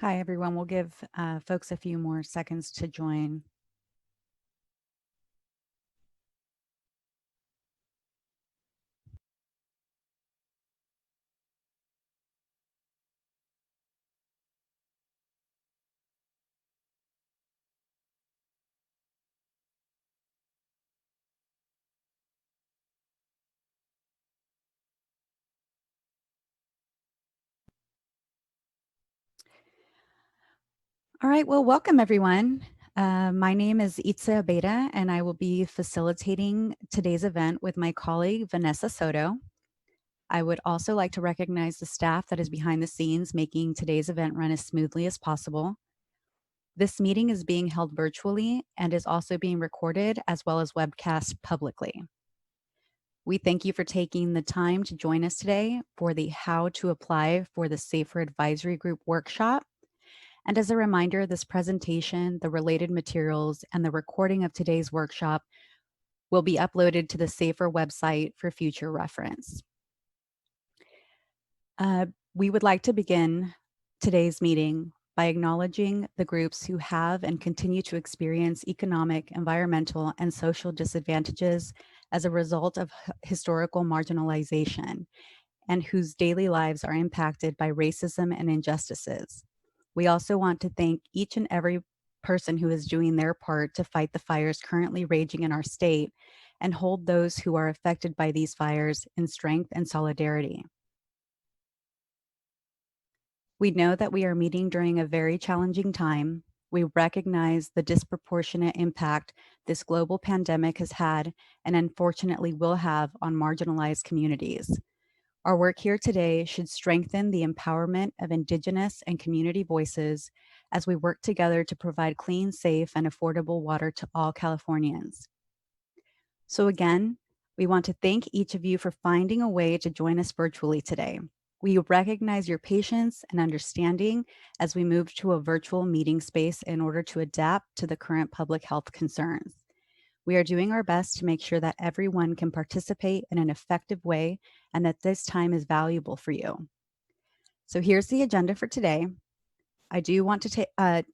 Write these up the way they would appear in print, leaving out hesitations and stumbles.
Hi, everyone. We'll give folks a few more seconds to join. All right, well, welcome everyone. My name is Itza Abeda, and I will be facilitating today's event with my colleague, Vanessa Soto. I would also like to recognize the staff that is behind the scenes making today's event run as smoothly as possible. This meeting is being held virtually and is also being recorded as well as webcast publicly. We thank you for taking the time to join us today for the How to Apply for the SAFER Advisory Group workshop. And as a reminder, this presentation, the related materials, and the recording of today's workshop will be uploaded to the SAFER website for future reference. We would like to begin today's meeting by acknowledging the groups who have and continue to experience economic, environmental, and social disadvantages as a result of historical marginalization and whose daily lives are impacted by racism and injustices. We also want to thank each and every person who is doing their part to fight the fires currently raging in our state and hold those who are affected by these fires in strength and solidarity. We know that we are meeting during a very challenging time. We recognize the disproportionate impact this global pandemic has had and unfortunately will have on marginalized communities. Our work here today should strengthen the empowerment of Indigenous and community voices as we work together to provide clean, safe, and affordable water to all Californians. So again, we want to thank each of you for finding a way to join us virtually today. We recognize your patience and understanding as we move to a virtual meeting space in order to adapt to the current public health concerns. We are doing our best to make sure that everyone can participate in an effective way and that this time is valuable for you. So here's the agenda for today. I do want to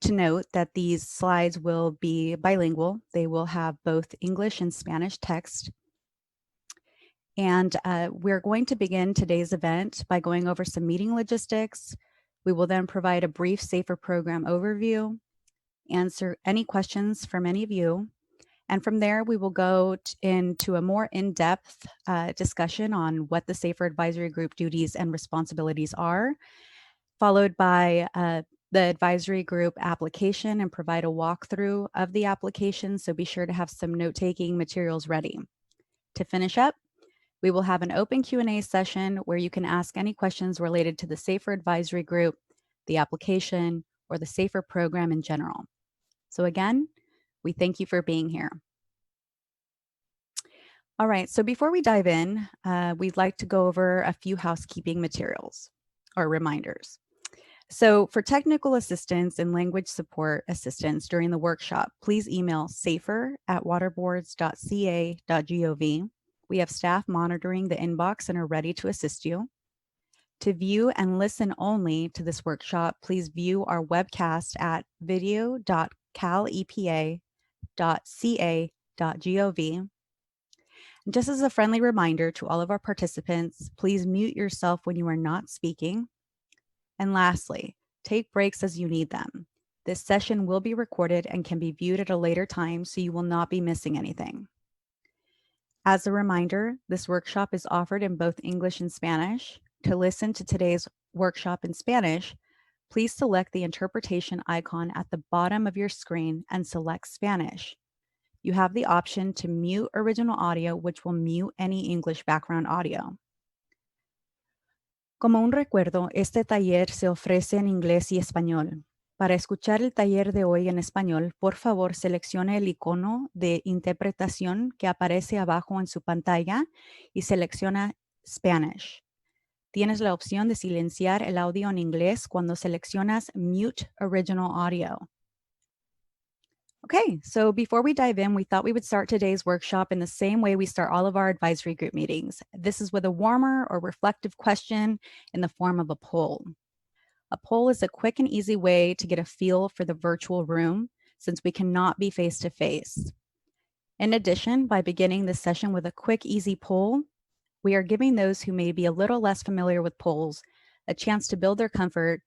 note that these slides will be bilingual. They will have both English and Spanish text. And we're going to begin today's event by going over some meeting logistics. We will then provide a brief SAFER program overview, answer any questions from any of you, and from there, we will go into a more in-depth discussion on what the SAFER Advisory Group duties and responsibilities are, followed by the advisory group application and provide a walkthrough of the application. So be sure to have some note-taking materials ready. To finish up, we will have an open Q&A session where you can ask any questions related to the SAFER Advisory Group, the application, or the SAFER program in general. So again, we thank you for being here. All right, so before we dive in, we'd like to go over a few housekeeping materials or reminders. So for technical assistance and language support assistance during the workshop, please email safer@waterboards.ca.gov. We have staff monitoring the inbox and are ready to assist you. To view and listen only to this workshop, please view our webcast at video.calepa.ca.gov. Just as a friendly reminder to all of our participants, please mute yourself when you are not speaking. And lastly, take breaks as you need them. This session will be recorded and can be viewed at a later time, so you will not be missing anything. As a reminder, this workshop is offered in both English and Spanish. To listen to today's workshop in Spanish, please select the interpretation icon at the bottom of your screen and select Spanish. You have the option to mute original audio, which will mute any English background audio. Como un recuerdo, este taller se ofrece en inglés y español. Para escuchar el taller de hoy en español, por favor, seleccione el icono de interpretación que aparece abajo en su pantalla y selecciona Spanish. Tienes la opción de silenciar el audio en inglés cuando seleccionas Mute Original Audio. Okay, so before we dive in, we thought we would start today's workshop in the same way we start all of our advisory group meetings. This is with a warmer or reflective question in the form of a poll. A poll is a quick and easy way to get a feel for the virtual room since we cannot be face to face. In addition, by beginning this session with a quick, easy poll, we are giving those who may be a little less familiar with polls a chance to build their comfort,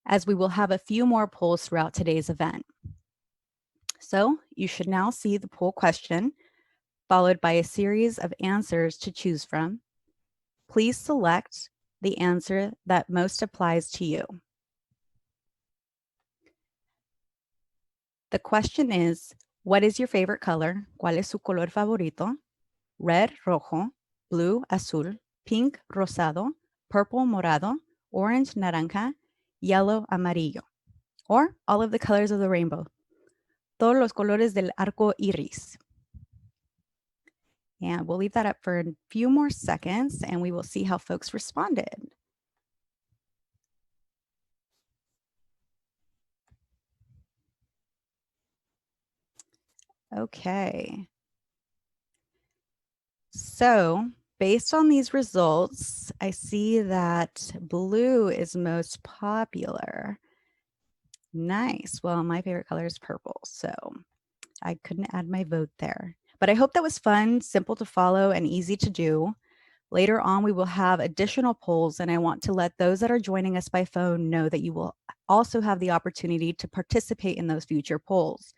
as we will have a few more polls throughout today's event. So you should now see the poll question, followed by a series of answers to choose from. Please select the answer that most applies to you. The question is, what is your favorite color? ¿Cuál es su color favorito? Red, rojo, blue, azul, pink, rosado, purple, morado, orange, naranja, yellow, amarillo, or all of the colors of the rainbow. Todos los colores del arco iris. And we'll leave that up for a few more seconds and we will see how folks responded. Okay. So based on these results, I see that blue is most popular. Nice. Well, my favorite color is purple, so I couldn't add my vote there. But I hope that was fun, simple to follow, and easy to do. Later on, we will have additional polls, and I want to let those that are joining us by phone know that you will also have the opportunity to participate in those future polls.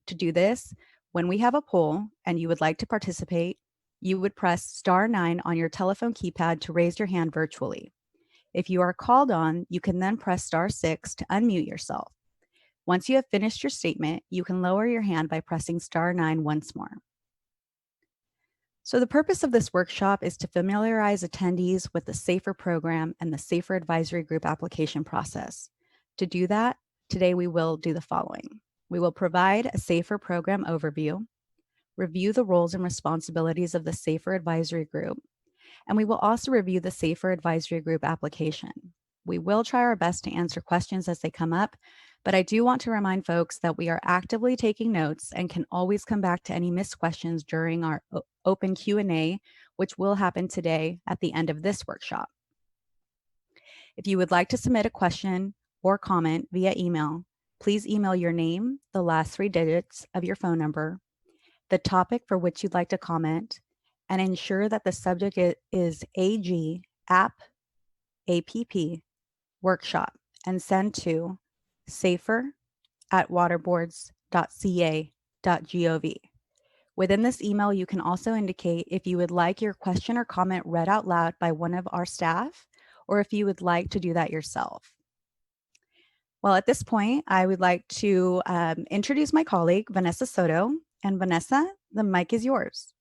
To do this, when we have a poll and you would like to participate, you would press *9 on your telephone keypad to raise your hand virtually. If you are called on, you can then press *6 to unmute yourself. Once you have finished your statement, you can lower your hand by pressing *9 once more. So the purpose of this workshop is to familiarize attendees with the SAFER program and the SAFER Advisory Group application process. To do that, today we will do the following. We will provide a SAFER program overview, review the roles and responsibilities of the SAFER Advisory Group, and we will also review the SAFER Advisory Group application. We will try our best to answer questions as they come up, but I do want to remind folks that we are actively taking notes and can always come back to any missed questions during our open Q&A, which will happen today at the end of this workshop. If you would like to submit a question or comment via email, please email your name, the last 3 digits of your phone number, the topic for which you'd like to comment, and ensure that the subject is AG, app, workshop, and send to safer@waterboards.ca.gov. Within this email, you can also indicate if you would like your question or comment read out loud by one of our staff, or if you would like to do that yourself. Well, at this point, I would like to introduce my colleague, Vanessa Soto. And Vanessa, the mic is yours.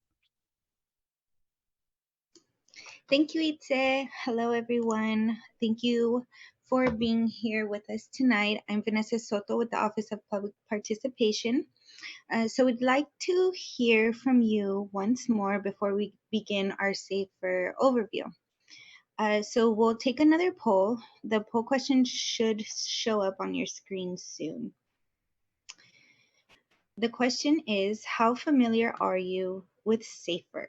Thank you, Itze. Hello, everyone. Thank you for being here with us tonight. I'm Vanessa Soto with the Office of Public Participation. So we'd like to hear from you once more before we begin our SAFER overview. So we'll take another poll. The poll question should show up on your screen soon. The question is, how familiar are you with SAFER?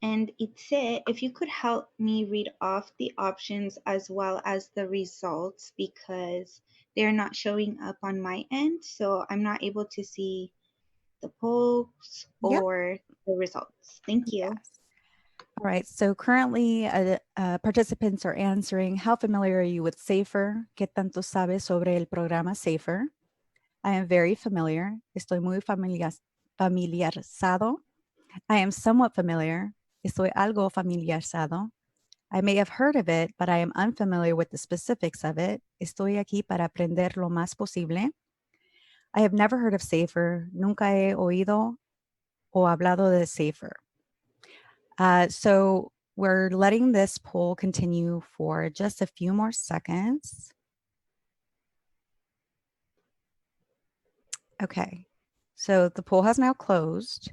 And Itze, if you could help me read off the options as well as the results, because they're not showing up on my end, so I'm not able to see the polls or the results. Thank you. Yes. All right, so currently participants are answering, how familiar are you with SAFER? ¿Qué tanto sabes sobre el programa SAFER? I am very familiar. Estoy muy familiarizado. I am somewhat familiar. Estoy algo familiarizado. I may have heard of it, but I am unfamiliar with the specifics of it. Estoy aquí para aprender lo más posible. I have never heard of SAFER. Nunca he oído o hablado de SAFER. So we're letting this poll continue for just a few more seconds. Okay, so the poll has now closed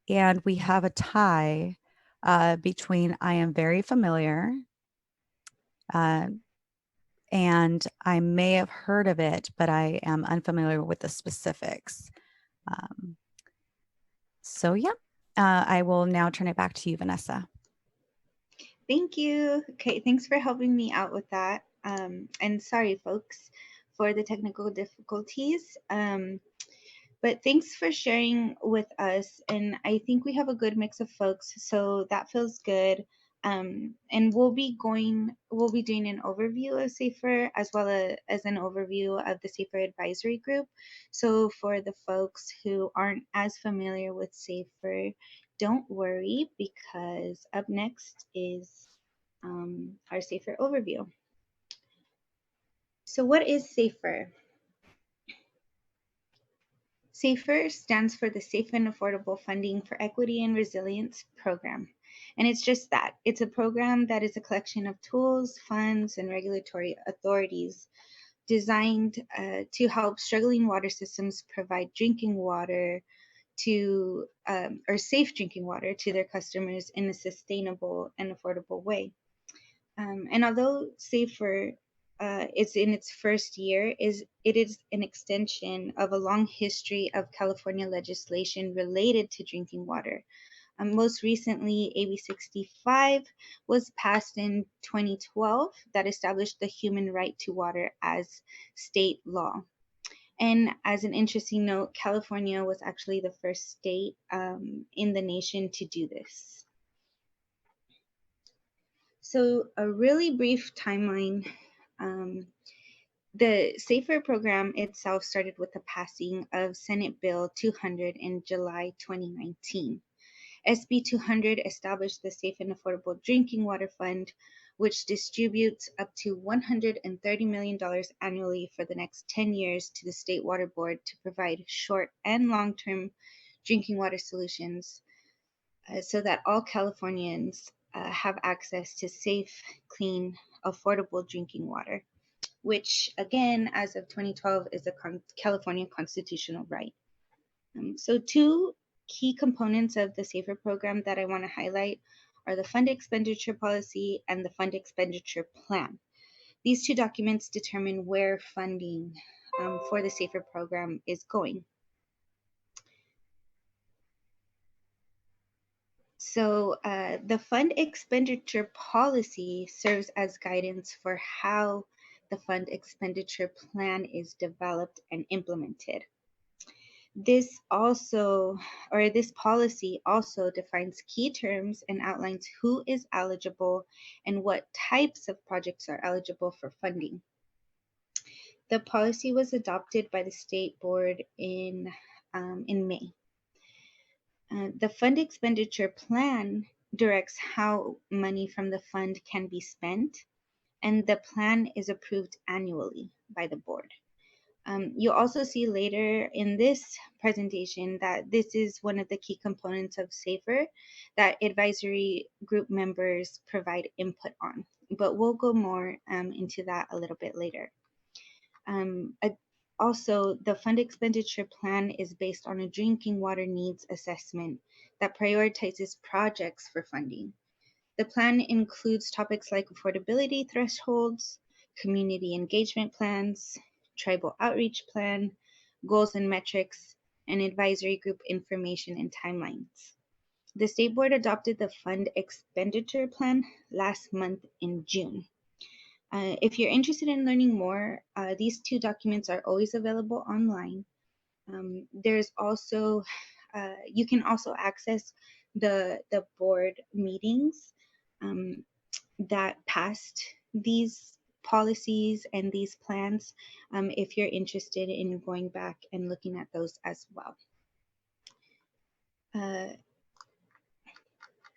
and we have a tie between I am very familiar and I may have heard of it, but I am unfamiliar with the specifics. So yeah, I will now turn it back to you, Vanessa. Thank you. Okay, thanks for helping me out with that. And sorry, folks, for the technical difficulties. But thanks for sharing with us. And I think we have a good mix of folks, so that feels good. And we'll be doing an overview of SAFER as well as an overview of the SAFER advisory group. So for the folks who aren't as familiar with SAFER, don't worry because up next is our SAFER overview. So what is SAFER? SAFER stands for the Safe and Affordable Funding for Equity and Resilience Program. And it's just that. It's a program that is a collection of tools, funds, and regulatory authorities designed to help struggling water systems provide drinking water or safe drinking water to their customers in a sustainable and affordable way. And although SAFER is in its first year, it is an extension of a long history of California legislation related to drinking water. Most recently, AB 65 was passed in 2012 that established the human right to water as state law. And as an interesting note, California was actually the first state in the nation to do this. So, a really brief timeline. Um, the SAFER program itself started with the passing of Senate Bill 200 in July 2019. SB 200 established the Safe and Affordable Drinking Water Fund, which distributes up to $130 million annually for the next 10 years to the State Water Board to provide short and long term drinking water solutions so that all Californians have access to safe, clean, affordable drinking water, which again, as of 2012, is a California constitutional right. So two key components of the SAFER program that I want to highlight are the Fund Expenditure Policy and the Fund Expenditure Plan. These two documents determine where funding for the SAFER program is going. So the Fund Expenditure Policy serves as guidance for how the Fund Expenditure Plan is developed and implemented. This policy also defines key terms and outlines who is eligible and what types of projects are eligible for funding. The policy was adopted by the state board in May. The fund expenditure plan directs how money from the fund can be spent, and the plan is approved annually by the board. You'll also see later in this presentation that this is one of the key components of SAFER that advisory group members provide input on, but we'll go more into that a little bit later. Also, the fund expenditure plan is based on a drinking water needs assessment that prioritizes projects for funding. The plan includes topics like affordability thresholds, community engagement plans, tribal outreach plan, goals and metrics, and advisory group information and timelines. The state board adopted the fund expenditure plan last month in June. If you're interested in learning more, these two documents are always available online. There's also, you can also access the board meetings that passed these policies and these plans if you're interested in going back and looking at those as well.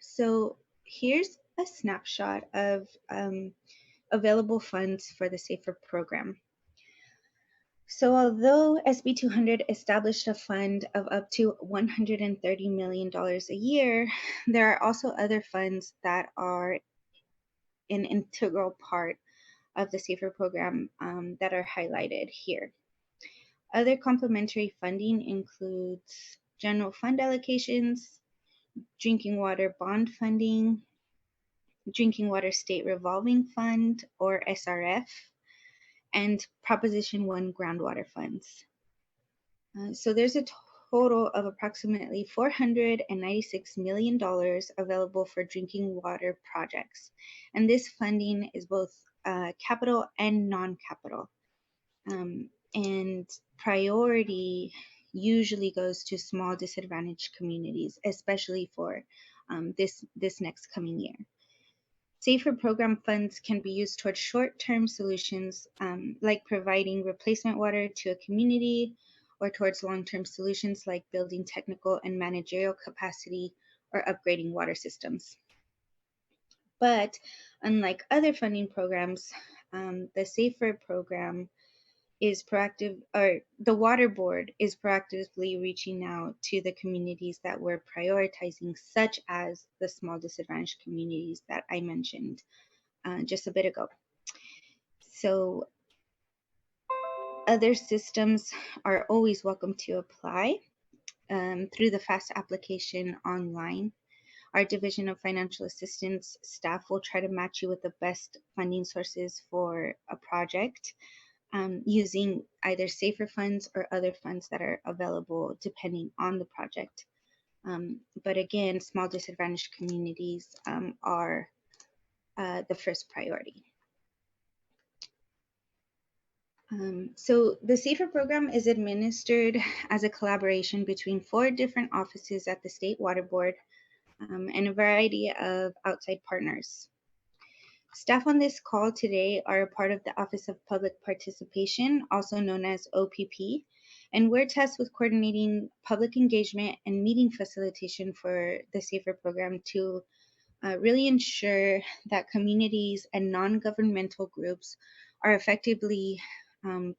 So here's a snapshot of available funds for the SAFER program. So although SB 200 established a fund of up to $130 million a year, there are also other funds that are an integral part of the SAFER program that are highlighted here. Other complementary funding includes general fund allocations, drinking water bond funding, drinking water state revolving fund or SRF, and Proposition 1 groundwater funds. So there's a total of approximately $496 million available for drinking water projects. And this funding is both capital and non-capital. And priority usually goes to small disadvantaged communities, especially for this next coming year. Safer program funds can be used towards short-term solutions, like providing replacement water to a community, or towards long-term solutions like building technical and managerial capacity or upgrading water systems. But unlike other funding programs, the Safer program is proactive, or the water board is proactively reaching out to the communities that we're prioritizing, such as the small disadvantaged communities that I mentioned just a bit ago. So other systems are always welcome to apply through the FAST application online. Our Division of Financial Assistance staff will try to match you with the best funding sources for a project using either safer funds or other funds that are available depending on the project. But again, small disadvantaged communities are the first priority. So the SAFER program is administered as a collaboration between 4 different offices at the State Water Board and a variety of outside partners. Staff on this call today are a part of the Office of Public Participation, also known as OPP, and we're tasked with coordinating public engagement and meeting facilitation for the SAFER program to really ensure that communities and non-governmental groups are effectively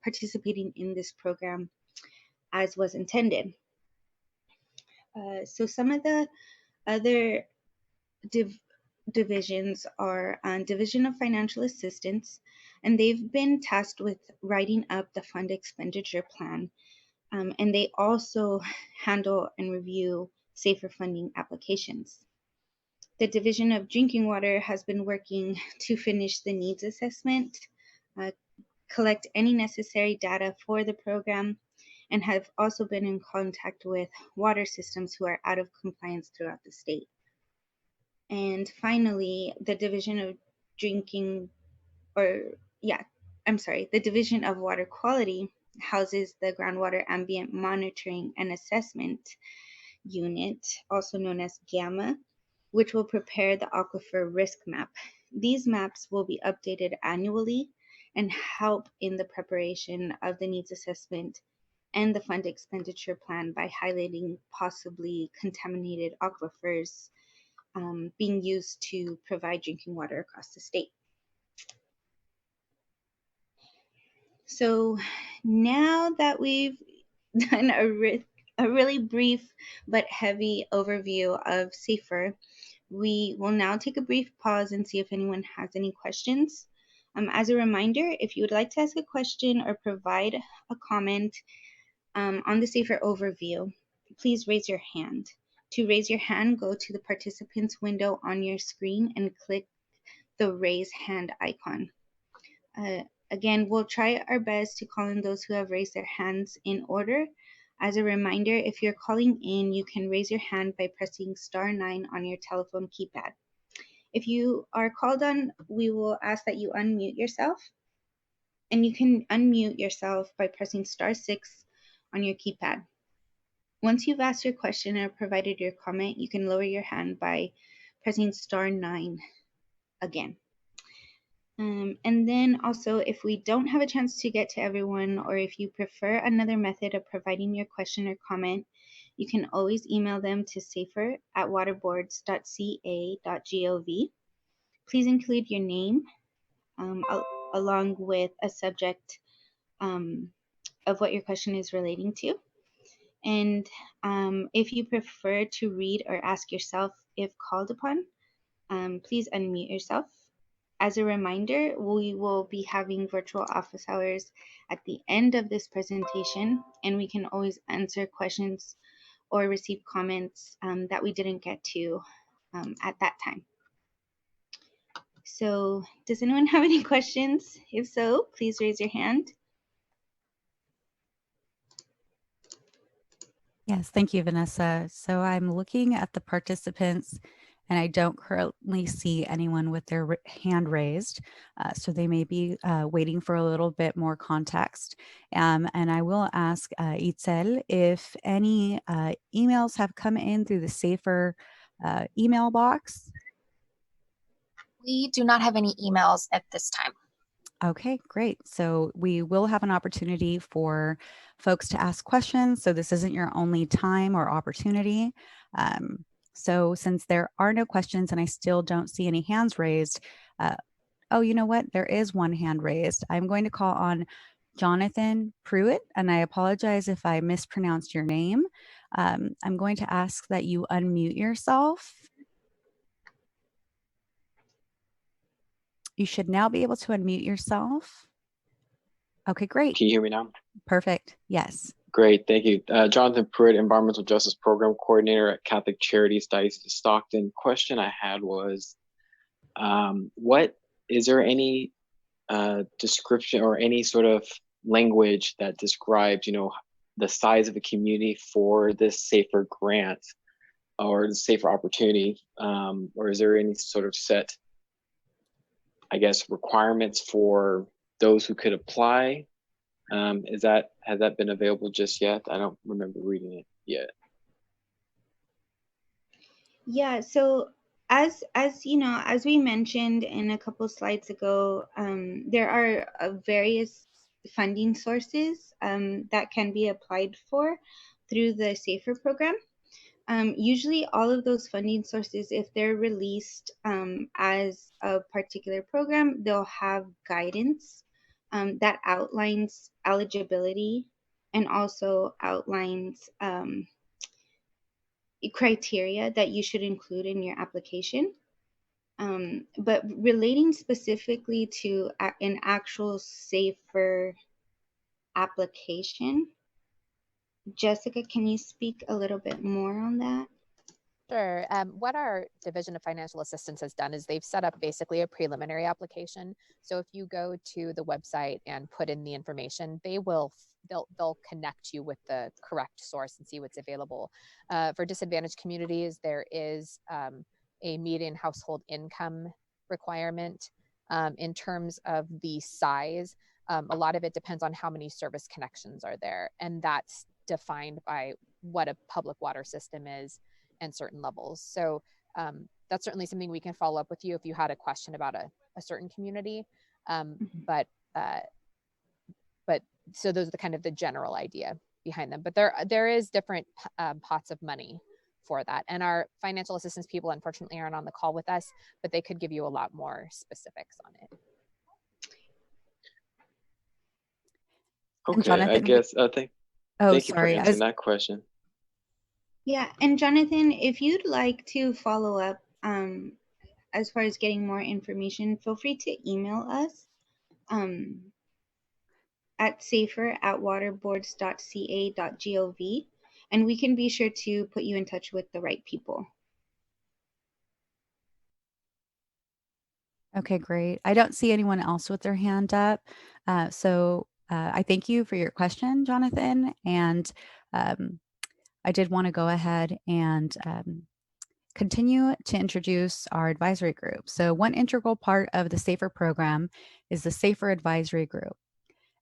participating in this program as was intended. So some of the other divisions are Division of Financial Assistance, and they've been tasked with writing up the fund expenditure plan, and they also handle and review safer funding applications. The Division of Drinking Water has been working to finish the needs assessment, collect any necessary data for the program, and have also been in contact with water systems who are out of compliance throughout the state. And finally, the Division of the Division of Water Quality houses the Groundwater Ambient Monitoring and Assessment Unit, also known as GAMMA, which will prepare the aquifer risk map. These maps will be updated annually and help in the preparation of the needs assessment and the fund expenditure plan by highlighting possibly contaminated aquifers being used to provide drinking water across the state. So now that we've done a really brief but heavy overview of SAFER, we will now take a brief pause and see if anyone has any questions. As a reminder, if you would like to ask a question or provide a comment on the SAFER overview, please raise your hand. To raise your hand, go to the participants window on your screen and click the raise hand icon. Again, we'll try our best to call in those who have raised their hands in order. As a reminder, if you're calling in, you can raise your hand by pressing *9 on your telephone keypad. If you are called on, we will ask that you unmute yourself, and you can unmute yourself by pressing *6 on your keypad. Once you've asked your question or provided your comment, you can lower your hand by pressing *9 again. And then also, if we don't have a chance to get to everyone, or if you prefer another method of providing your question or comment, you can always email them to safer@waterboards.ca.gov. Please include your name along with a subject of what your question is relating to. And if you prefer to read or ask yourself if called upon, please unmute yourself. As a reminder, we will be having virtual office hours at the end of this presentation, and we can always answer questions or receive comments that we didn't get to at that time. So, does anyone have any questions? If so, please raise your hand. Yes, thank you, Vanessa. So I'm looking at the participants and I don't currently see anyone with their hand raised. So they may be waiting for a little bit more context. And I will ask Itzel if any emails have come in through the safer email box. We do not have any emails at this time. Okay, great. So we will have an opportunity for folks to ask questions. So this isn't your only time or opportunity. Um, so since there are no questions and I still don't see any hands raised, uh, oh, you know what? There is one hand raised. I'm going to call on Jonathan Pruitt, and I apologize if I mispronounced your name. I'm going to ask that you unmute yourself. You should now be able to unmute yourself. Okay, great. Can you hear me now? Perfect. Yes. Great, thank you. Jonathan Pruitt, Environmental Justice Program Coordinator at Catholic Charities Diocese of Stockton. Question I had was, is there any description or any sort of language that describes, the size of a community for this safer grant or the safer opportunity? Or is there any sort of set, I guess, requirements for those who could apply? Has that been available just yet? I don't remember reading it yet. Yeah, so as you know, as we mentioned in a couple slides ago, there are various funding sources that can be applied for through the SAFER program. Usually all of those funding sources, if they're released as a particular program, they'll have guidance that outlines eligibility and also outlines criteria that you should include in your application. But relating specifically to an actual safer application, Jessica, can you speak a little bit more on that? Sure. What our Division of Financial Assistance has done is they've set up basically a preliminary application. So if you go to the website and put in the information, they'll connect you with the correct source and see what's available. For disadvantaged communities, there is a median household income requirement. In terms of the size, a lot of it depends on how many service connections are there, and that's defined by what a public water system is and certain levels. So that's certainly something we can follow up with you if you had a question about a certain community. But so those are the kind of the general idea behind them. But there is different pots of money for that. And our financial assistance people, unfortunately, aren't on the call with us, but they could give you a lot more specifics on it. Okay, Jonathan, I guess thank you for sorry. answering that question. Yeah, and Jonathan, if you'd like to follow up as far as getting more information, feel free to email us at safer@waterboards.ca.gov, and we can be sure to put you in touch with the right people. Okay, great. I don't see anyone else with their hand up. So I thank you for your question, Jonathan. And I did want to go ahead and continue to introduce our advisory group. So one integral part of the SAFER program is the SAFER Advisory Group.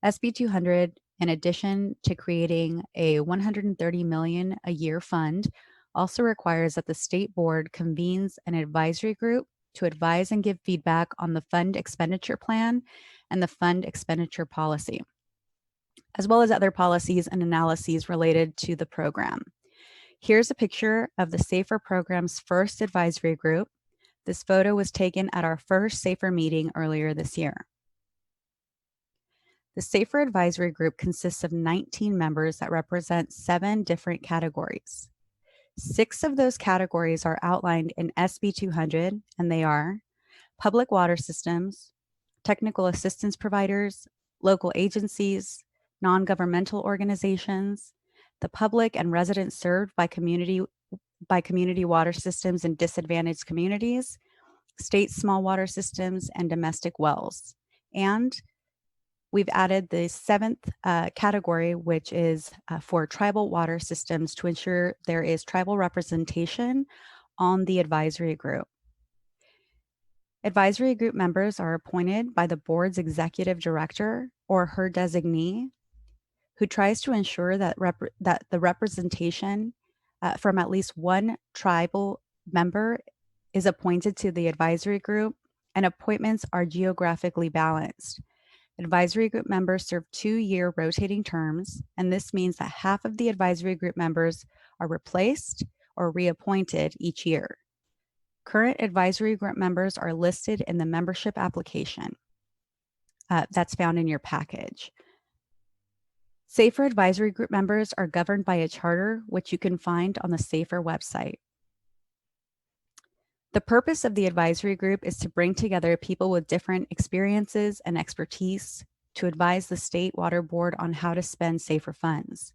SB 200, in addition to creating a $130 million a year fund, also requires that the state board convenes an advisory group to advise and give feedback on the fund expenditure plan and the fund expenditure policy, as well as other policies and analyses related to the program. Here's a picture of the SAFER program's first advisory group. This photo was taken at our first SAFER meeting earlier this year. The SAFER advisory group consists of 19 members that represent 7 different categories. 6 of those categories are outlined in SB 200, and they are public water systems, technical assistance providers, local agencies, non-governmental organizations, the public and residents served by community water systems in disadvantaged communities, state small water systems, and domestic wells, and we've added the seventh category, which is for tribal water systems, to ensure there is tribal representation on the advisory group. Advisory group members are appointed by the board's executive director or her designee, who tries to ensure that, the representation from at least one tribal member is appointed to the advisory group, and appointments are geographically balanced. Advisory group members serve 2-year rotating terms, and this means that half of the advisory group members are replaced or reappointed each year. Current advisory group members are listed in the membership application that's found in your package. SAFER advisory group members are governed by a charter, which you can find on the SAFER website. The purpose of the advisory group is to bring together people with different experiences and expertise to advise the State Water Board on how to spend SAFER funds.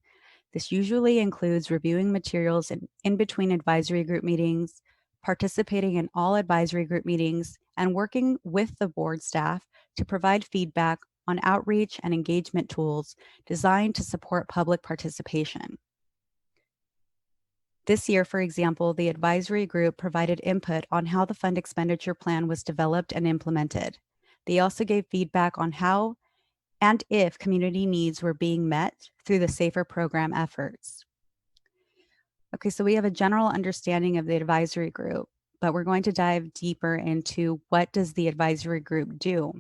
This usually includes reviewing materials in between advisory group meetings, participating in all advisory group meetings, and working with the board staff to provide feedback on outreach and engagement tools designed to support public participation. This year, for example, the advisory group provided input on how the fund expenditure plan was developed and implemented. They also gave feedback on how and if community needs were being met through the SAFER program efforts. Okay, so we have a general understanding of the advisory group, but we're going to dive deeper into what does the advisory group do.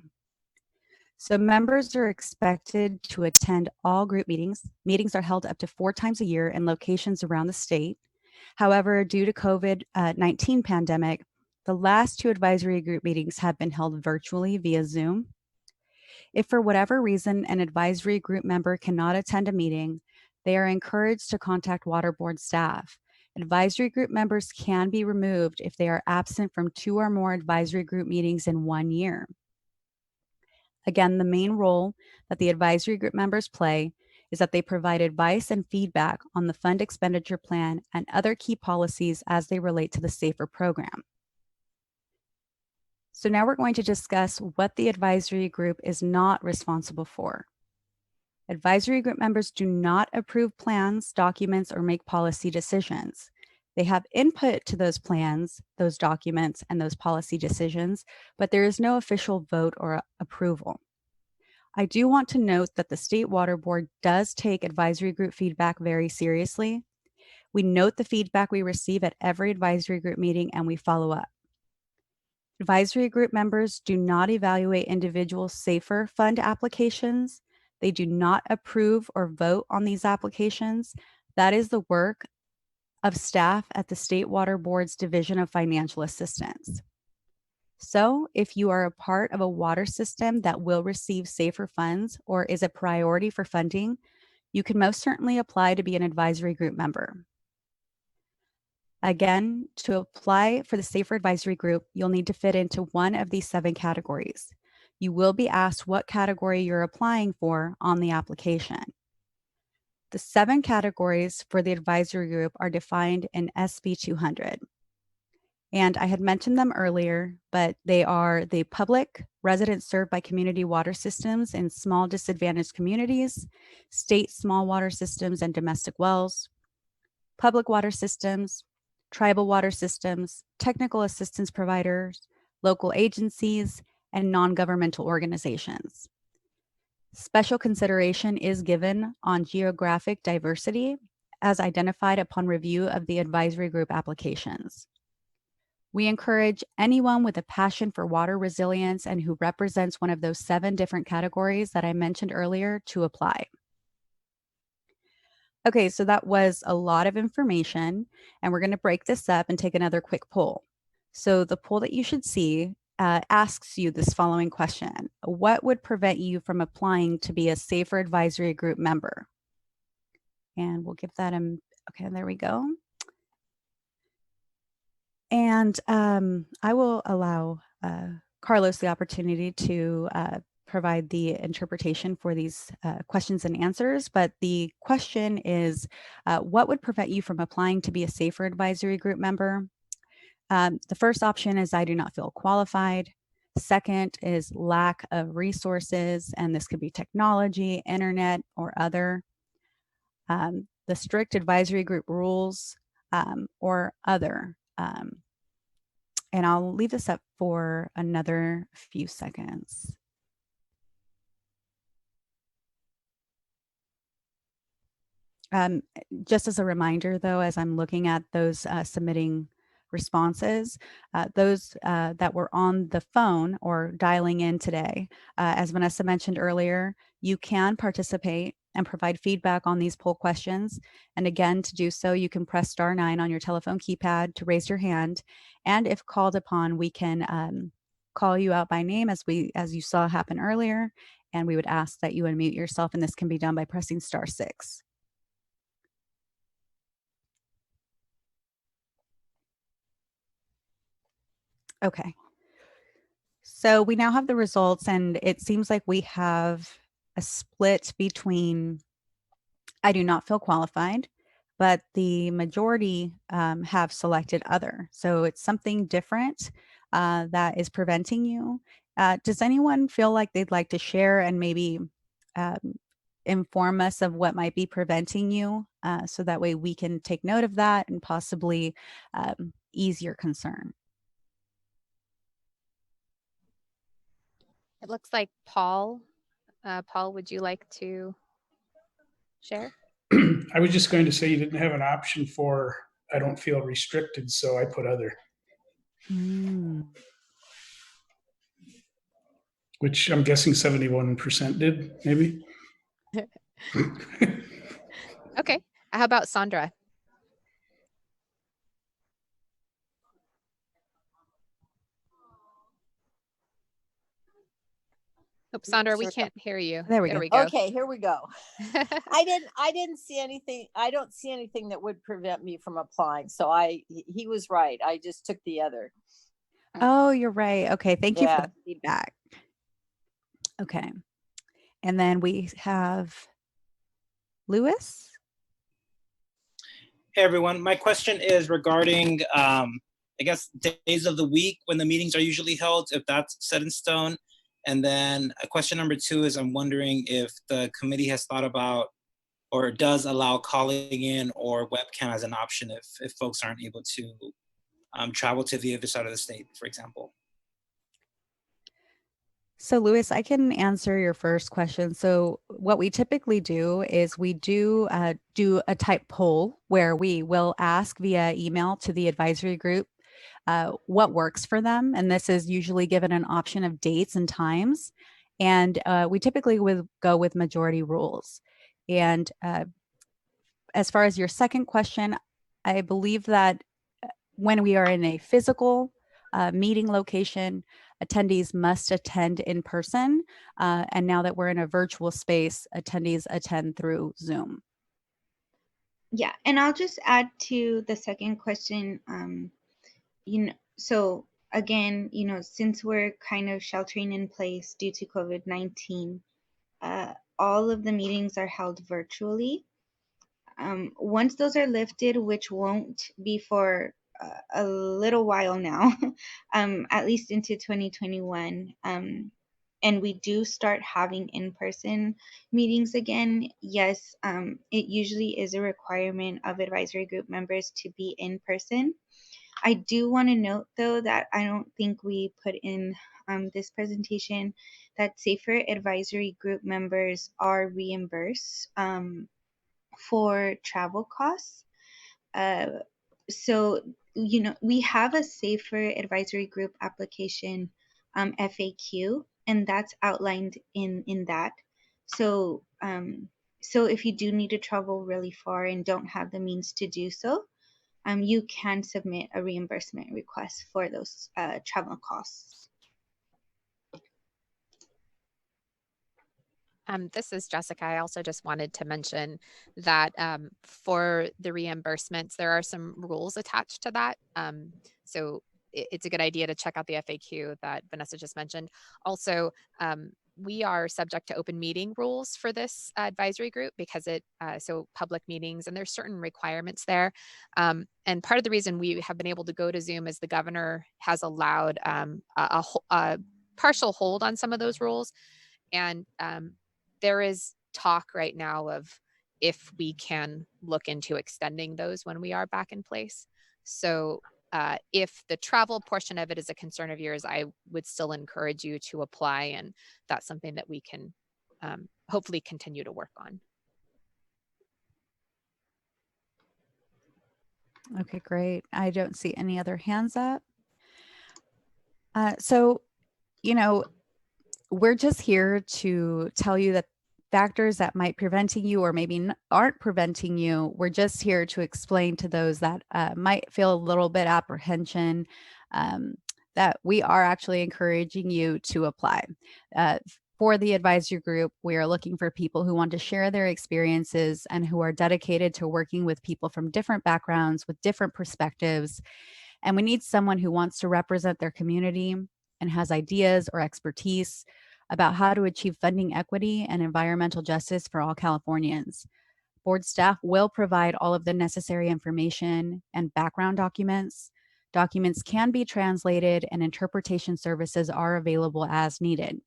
So members are expected to attend all group meetings. Meetings are held up to 4 times a year in locations around the state. However, due to COVID-19 pandemic, the last 2 advisory group meetings have been held virtually via Zoom. If for whatever reason an advisory group member cannot attend a meeting, they are encouraged to contact water board staff. Advisory group members can be removed if they are absent from 2 or more advisory group meetings in 1 year. Again, the main role that the advisory group members play is that they provide advice and feedback on the fund expenditure plan and other key policies as they relate to the SAFER program. So now we're going to discuss what the advisory group is not responsible for. Advisory group members do not approve plans, documents, or make policy decisions. They have input to those plans, those documents, and those policy decisions, but there is no official vote or approval. I do want to note that the State Water Board does take advisory group feedback very seriously. We note the feedback we receive at every advisory group meeting, and we follow up. Advisory group members do not evaluate individual SAFER fund applications. They do not approve or vote on these applications. That is the work of staff at the State Water Board's Division of Financial Assistance. So if you are a part of a water system that will receive SAFER funds or is a priority for funding, you can most certainly apply to be an advisory group member. Again, to apply for the SAFER advisory group, you'll need to fit into one of these 7 categories. You will be asked what category you're applying for on the application. The 7 categories for the advisory group are defined in SB 200. And I had mentioned them earlier, but they are the public, residents served by community water systems in small disadvantaged communities, state small water systems and domestic wells, public water systems, tribal water systems, technical assistance providers, local agencies, and non-governmental organizations. Special consideration is given on geographic diversity as identified upon review of the advisory group applications. We encourage anyone with a passion for water resilience and who represents one of those 7 different categories that I mentioned earlier to apply. Okay, so that was a lot of information, and we're going to break this up and take another quick poll. So the poll that you should see asks you this following question: what would prevent you from applying to be a SAFER advisory group member? And we'll give that okay, there we go. And I will allow Carlos the opportunity to provide the interpretation for these questions and answers. But the question is, what would prevent you from applying to be a SAFER advisory group member? The first option is I do not feel qualified. Second is lack of resources, and this could be technology, internet, or other. The strict advisory group rules or other. And I'll leave this up for another few seconds. Just as a reminder, though, as I'm looking at those submitting responses, those that were on the phone or dialing in today, as Vanessa mentioned earlier, you can participate and provide feedback on these poll questions. And again, to do so, you can press *9 on your telephone keypad to raise your hand. And if called upon, we can call you out by name as you saw happen earlier. And we would ask that you unmute yourself, and this can be done by pressing *6. Okay. So we now have the results, and it seems like we have a split between I do not feel qualified, but the majority have selected other. So it's something different that is preventing you. Does anyone feel like they'd like to share and maybe um, inform us of what might be preventing you so that way we can take note of that and possibly ease your concern? It looks like Paul. Paul, would you like to share? I was just going to say you didn't have an option for I don't feel restricted, so I put other, which I'm guessing 71% did, maybe. Okay. How about Sandra? Oops, Sandra, we can't hear you. There we go. Okay, here we go. I didn't see anything. I don't see anything that would prevent me from applying. So he was right. I just took the other. Oh, you're right. Okay. Thank you for Yeah. the feedback. Okay. And then we have Lewis. Hey everyone, my question is regarding, I guess, days of the week when the meetings are usually held, if that's set in stone. And then question number 2 is I'm wondering if the committee has thought about or does allow calling in or webcam as an option if folks aren't able to travel to the other side of the state, for example. So Lewis, I can answer your first question. So what we typically do is we do a type poll where we will ask via email to the advisory group what works for them. And this is usually given an option of dates and times. And we typically would go with majority rules. And as far as your second question, I believe that when we are in a physical meeting location, attendees must attend in person. And now that we're in a virtual space, attendees attend through Zoom. Yeah, and I'll just add to the second question. So again, since we're kind of sheltering in place due to COVID-19, all of the meetings are held virtually. Once those are lifted, which won't be for a little while now, at least into 2021, and we do start having in-person meetings again, yes, it usually is a requirement of advisory group members to be in person. I do want to note, though, that I don't think we put in this presentation that SAFER advisory group members are reimbursed for travel costs. So, we have a SAFER advisory group application FAQ, and that's outlined in that. So, so if you do need to travel really far and don't have the means to do so, you can submit a reimbursement request for those travel costs. This is Jessica. I also just wanted to mention that for the reimbursements, there are some rules attached to that. So it's a good idea to check out the FAQ that Vanessa just mentioned. Also, we are subject to open meeting rules for this advisory group because so public meetings, and there's certain requirements there. And part of the reason we have been able to go to Zoom is the governor has allowed partial hold on some of those rules. And there is talk right now of if we can look into extending those when we are back in place. So if the travel portion of it is a concern of yours, I would still encourage you to apply, and that's something that we can hopefully continue to work on. Okay, great. I don't see any other hands up. So, you know, we're just here to tell you that factors that might preventing you or maybe aren't preventing you, we're just here to explain to those that might feel a little bit apprehension that we are actually encouraging you to apply. For the advisory group, we are looking for people who want to share their experiences and who are dedicated to working with people from different backgrounds with different perspectives. And we need someone who wants to represent their community and has ideas or expertise about how to achieve funding equity and environmental justice for all Californians. Board staff will provide all of the necessary information and background documents. Documents can be translated and interpretation services are available as needed.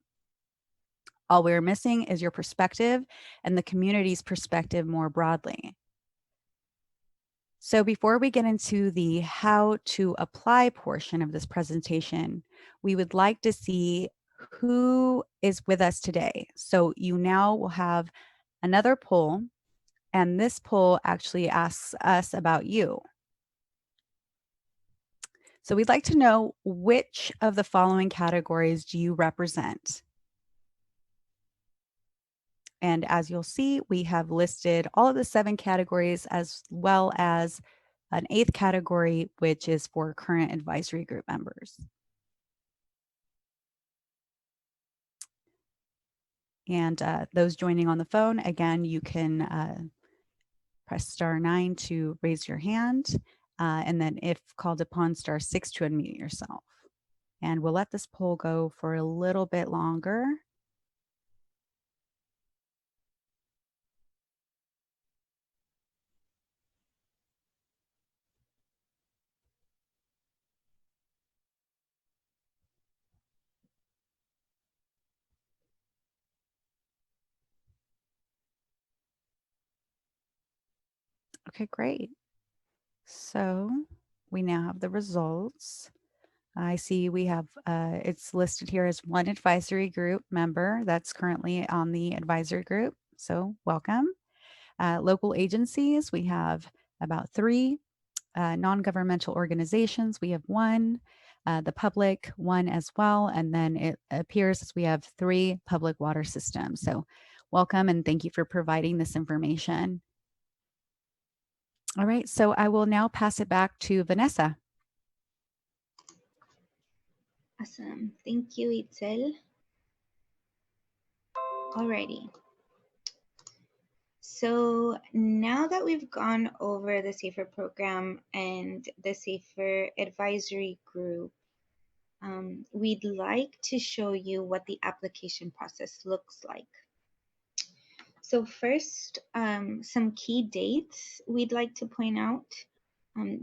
All we're missing is your perspective and the community's perspective more broadly. So before we get into the how to apply portion of this presentation, we would like to see who is with us today. So you now will have another poll, and this poll actually asks us about you. So we'd like to know, which of the following categories do you represent? And as you'll see, we have listed all of the 7 categories as well as an 8th category, which is for current advisory group members. And those joining on the phone, again, you can press *9 to raise your hand. And then if called upon, *6 to unmute yourself. And we'll let this poll go for a little bit longer. Okay, great. So we now have the results. I see we have, it's listed here as 1 advisory group member that's currently on the advisory group. So welcome. Local agencies, we have about 3. Non-governmental organizations, we have 1. The public, 1 as well. And then it appears as we have 3 public water systems. So welcome and thank you for providing this information. All right, so I will now pass it back to Vanessa. Awesome. Thank you, Itzel. Alrighty. So now that we've gone over the SAFER program and the SAFER advisory group, we'd like to show you what the application process looks like. So first, some key dates we'd like to point out.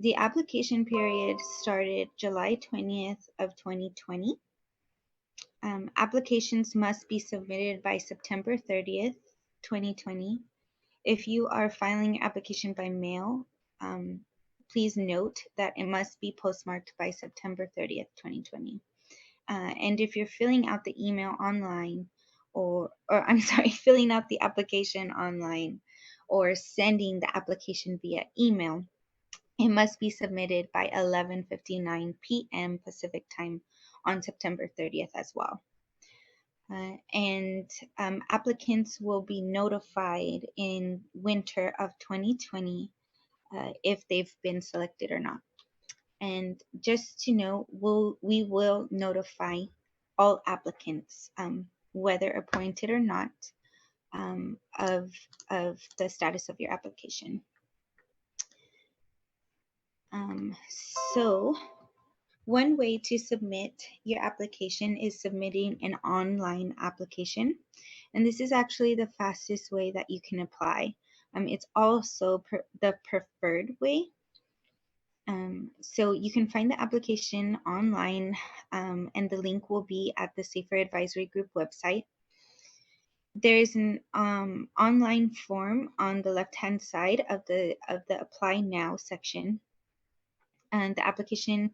The application period started July 20th of 2020. Applications must be submitted by September 30th, 2020. If you are filing application by mail, please note that it must be postmarked by September 30th, 2020. And if you're filling out the email online, or I'm sorry, filling out the application online or sending the application via email, it must be submitted by 11:59 p.m. Pacific time on September 30th as well. And applicants will be notified in winter of 2020 if they've been selected or not. And just to know, we will notify all applicants, whether appointed or not, of the status of your application. So one way to submit your application is submitting an online application. And this is actually the fastest way that you can apply. It's also the preferred way. So you can find the application online, and the link will be at the Safer Advisory Group website. There is an online form on the left-hand side of the Apply Now section, and the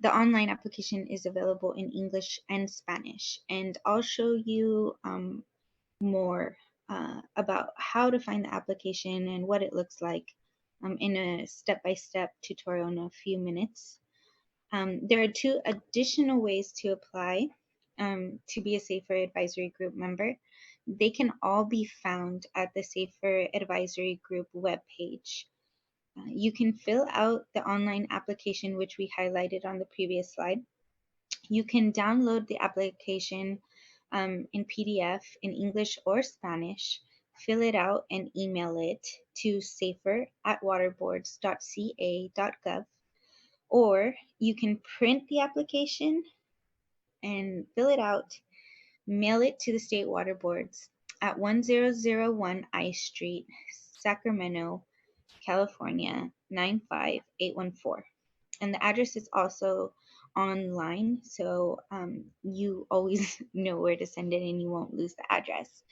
online application is available in English and Spanish. And I'll show you more about how to find the application and what it looks like in a step-by-step tutorial in a few minutes. There are 2 additional ways to apply to be a Safer Advisory Group member. They can all be found at the Safer Advisory Group webpage. You can fill out the online application, which we highlighted on the previous slide. You can download the application in PDF in English or Spanish, fill it out and email it to safer@waterboards.ca.gov, or you can print the application and fill it out, mail it to the State Water Boards at 1001 I Street, Sacramento, California 95814. And the address is also online, so you always know where to send it and you won't lose the address.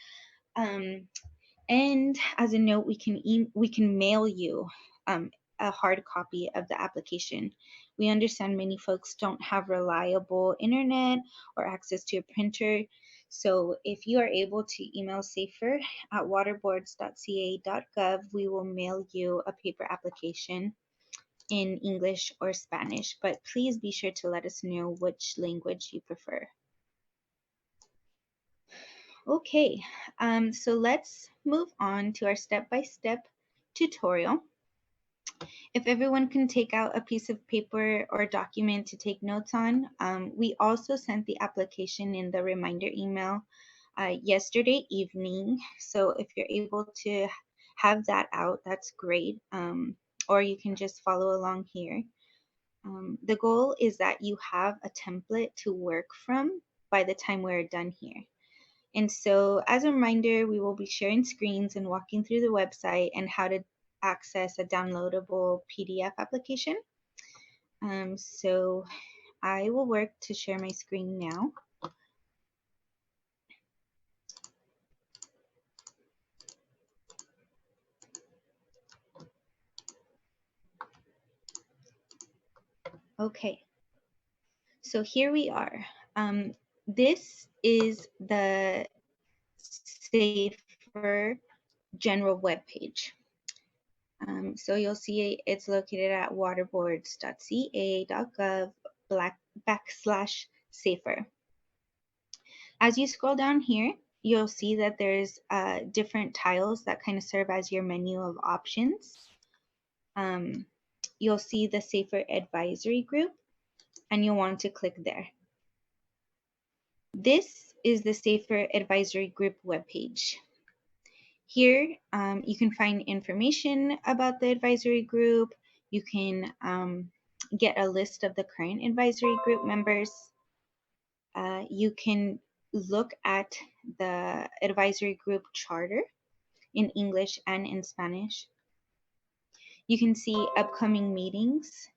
And as a note, we can mail you a hard copy of the application. We understand many folks don't have reliable internet or access to a printer. So if you are able to email safer@waterboards.ca.gov, we will mail you a paper application in English or Spanish, but please be sure to let us know which language you prefer. Okay, so let's move on to our step-by-step tutorial. If everyone can take out a piece of paper or document to take notes on, we also sent the application in the reminder email yesterday evening. So if you're able to have that out, that's great. Or you can just follow along here. The goal is that you have a template to work from by the time we're done here. And so as a reminder, we will be sharing screens and walking through the website and how to access a downloadable PDF application. So I will work to share my screen now. Okay, so here we are. This is the Safer general webpage. So you'll see it's located at waterboards.ca.gov/safer. As you scroll down here, you'll see that there's different tiles that kind of serve as your menu of options. You'll see the Safer Advisory Group, and you'll want to click there. This is the Safer Advisory Group webpage. Here, you can find information about the advisory group. You can get a list of the current advisory group members. You can look at the advisory group charter in English and in Spanish. You can see upcoming meetings.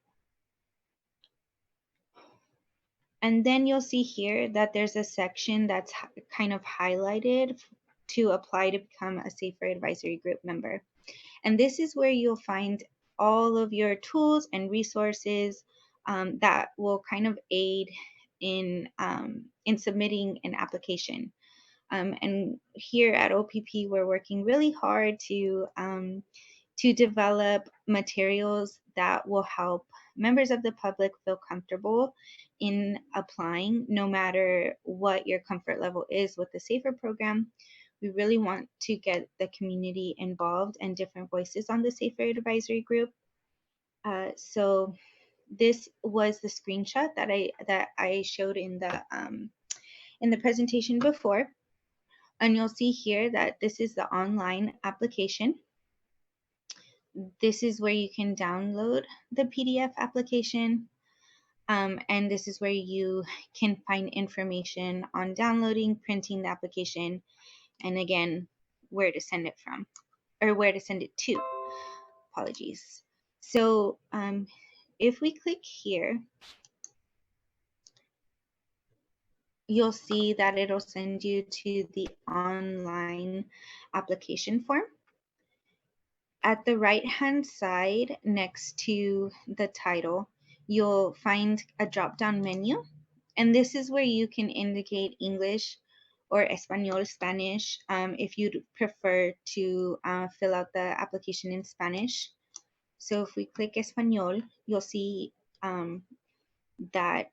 And then you'll see here that there's a section that's kind of highlighted to apply to become a Safer Advisory Group member. And this is where you'll find all of your tools and resources that will kind of aid in submitting an application. And here at OPP, we're working really hard to develop materials that will help members of the public feel comfortable in applying, no matter what your comfort level is with the SAFER program. We really want to get the community involved and different voices on the SAFER advisory group. So this was the screenshot that I showed in the presentation before. And you'll see here that this is the online application. This is where you can download the PDF application. And this is where you can find information on downloading, printing the application, and again, where to send it from, or where to send it to. Apologies. So if we click here, you'll see that it'll send you to the online application form. At the right-hand side, next to the title, you'll find a drop-down menu. And this is where you can indicate English or Espanol, Spanish, if you'd prefer to fill out the application in Spanish. So if we click Espanol, you'll see that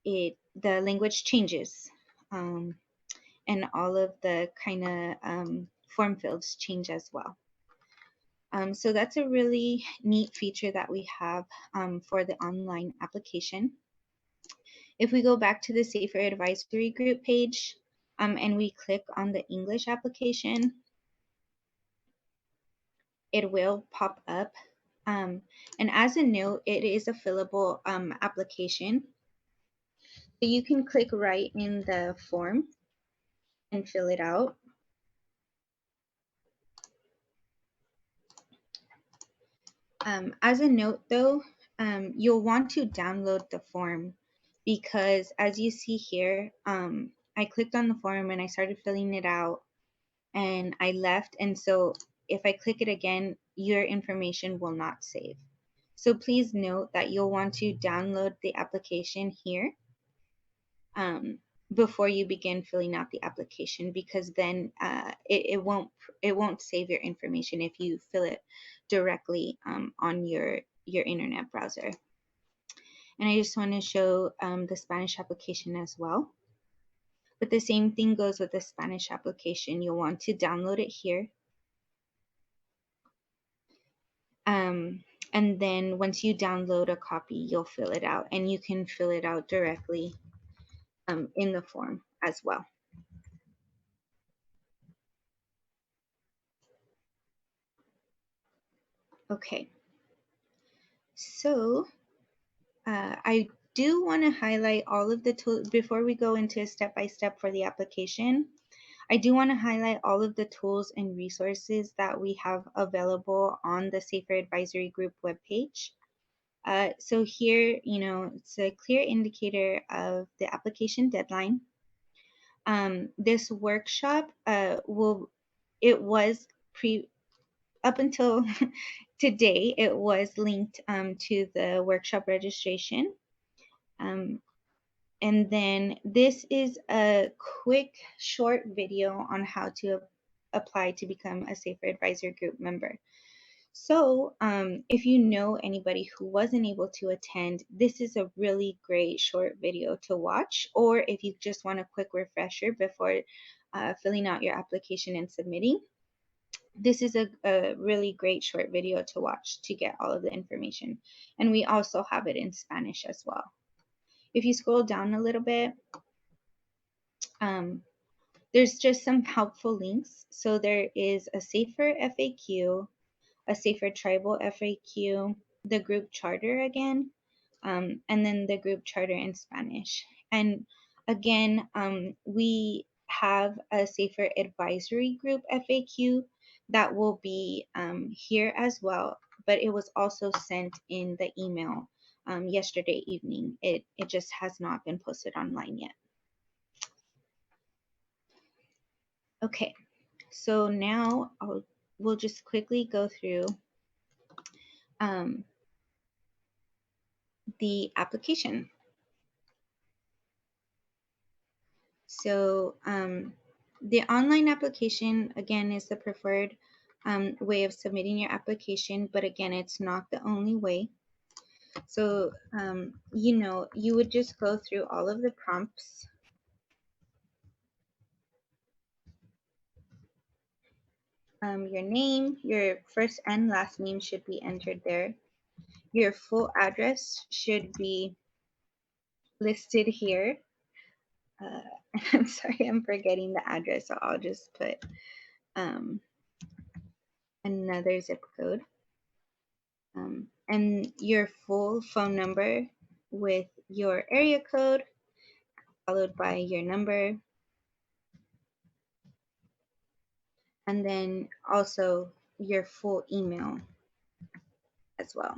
the language changes, and all of the kind of form fields change as well. So that's a really neat feature that we have for the online application. If we go back to the Safer Advisory Group page and we click on the English application, it will pop up. And as a note, it is a fillable application. So you can click right in the form and fill it out. As a note though, you'll want to download the form because as you see here, I clicked on the form and I started filling it out and I left. And so if I click it again, your information will not save. So please note that you'll want to download the application here before you begin filling out the application, because then it won't save your information if you fill it directly on your internet browser. And I just want to show the Spanish application as well. But the same thing goes with the Spanish application. You'll want to download it here. And then once you download a copy, you'll fill it out, and you can fill it out directly in the form as well. Okay, so I do want to highlight all of the tools before we go into a step-by-step for the application. I do want to highlight all of the tools and resources that we have available on the Safer Advisory Group webpage. So here, it's a clear indicator of the application deadline. This workshop up until today, it was linked to the workshop registration. And then this is a quick short video on how to apply to become a Safer Advisor Group member. So if you know anybody who wasn't able to attend, this is a really great short video to watch. Or if you just want a quick refresher before filling out your application and submitting, this is a really great short video to watch to get all of the information. And we also have it in Spanish as well. If you scroll down a little bit, there's just some helpful links. So there is a Safer FAQ, a Safer Tribal FAQ, the group charter again, and then the group charter in Spanish. And again, we have a Safer Advisory Group FAQ that will be here as well, but it was also sent in the email yesterday evening. It just has not been posted online yet. Okay, so now we'll just quickly go through the application. So the online application, again, is the preferred way of submitting your application, but again, it's not the only way. So, you would just go through all of the prompts. Your name, your first and last name should be entered there. Your full address should be listed here. I'm sorry, I'm forgetting the address, so I'll just put another zip code. And your full phone number with your area code, followed by your number. And then also your full email as well.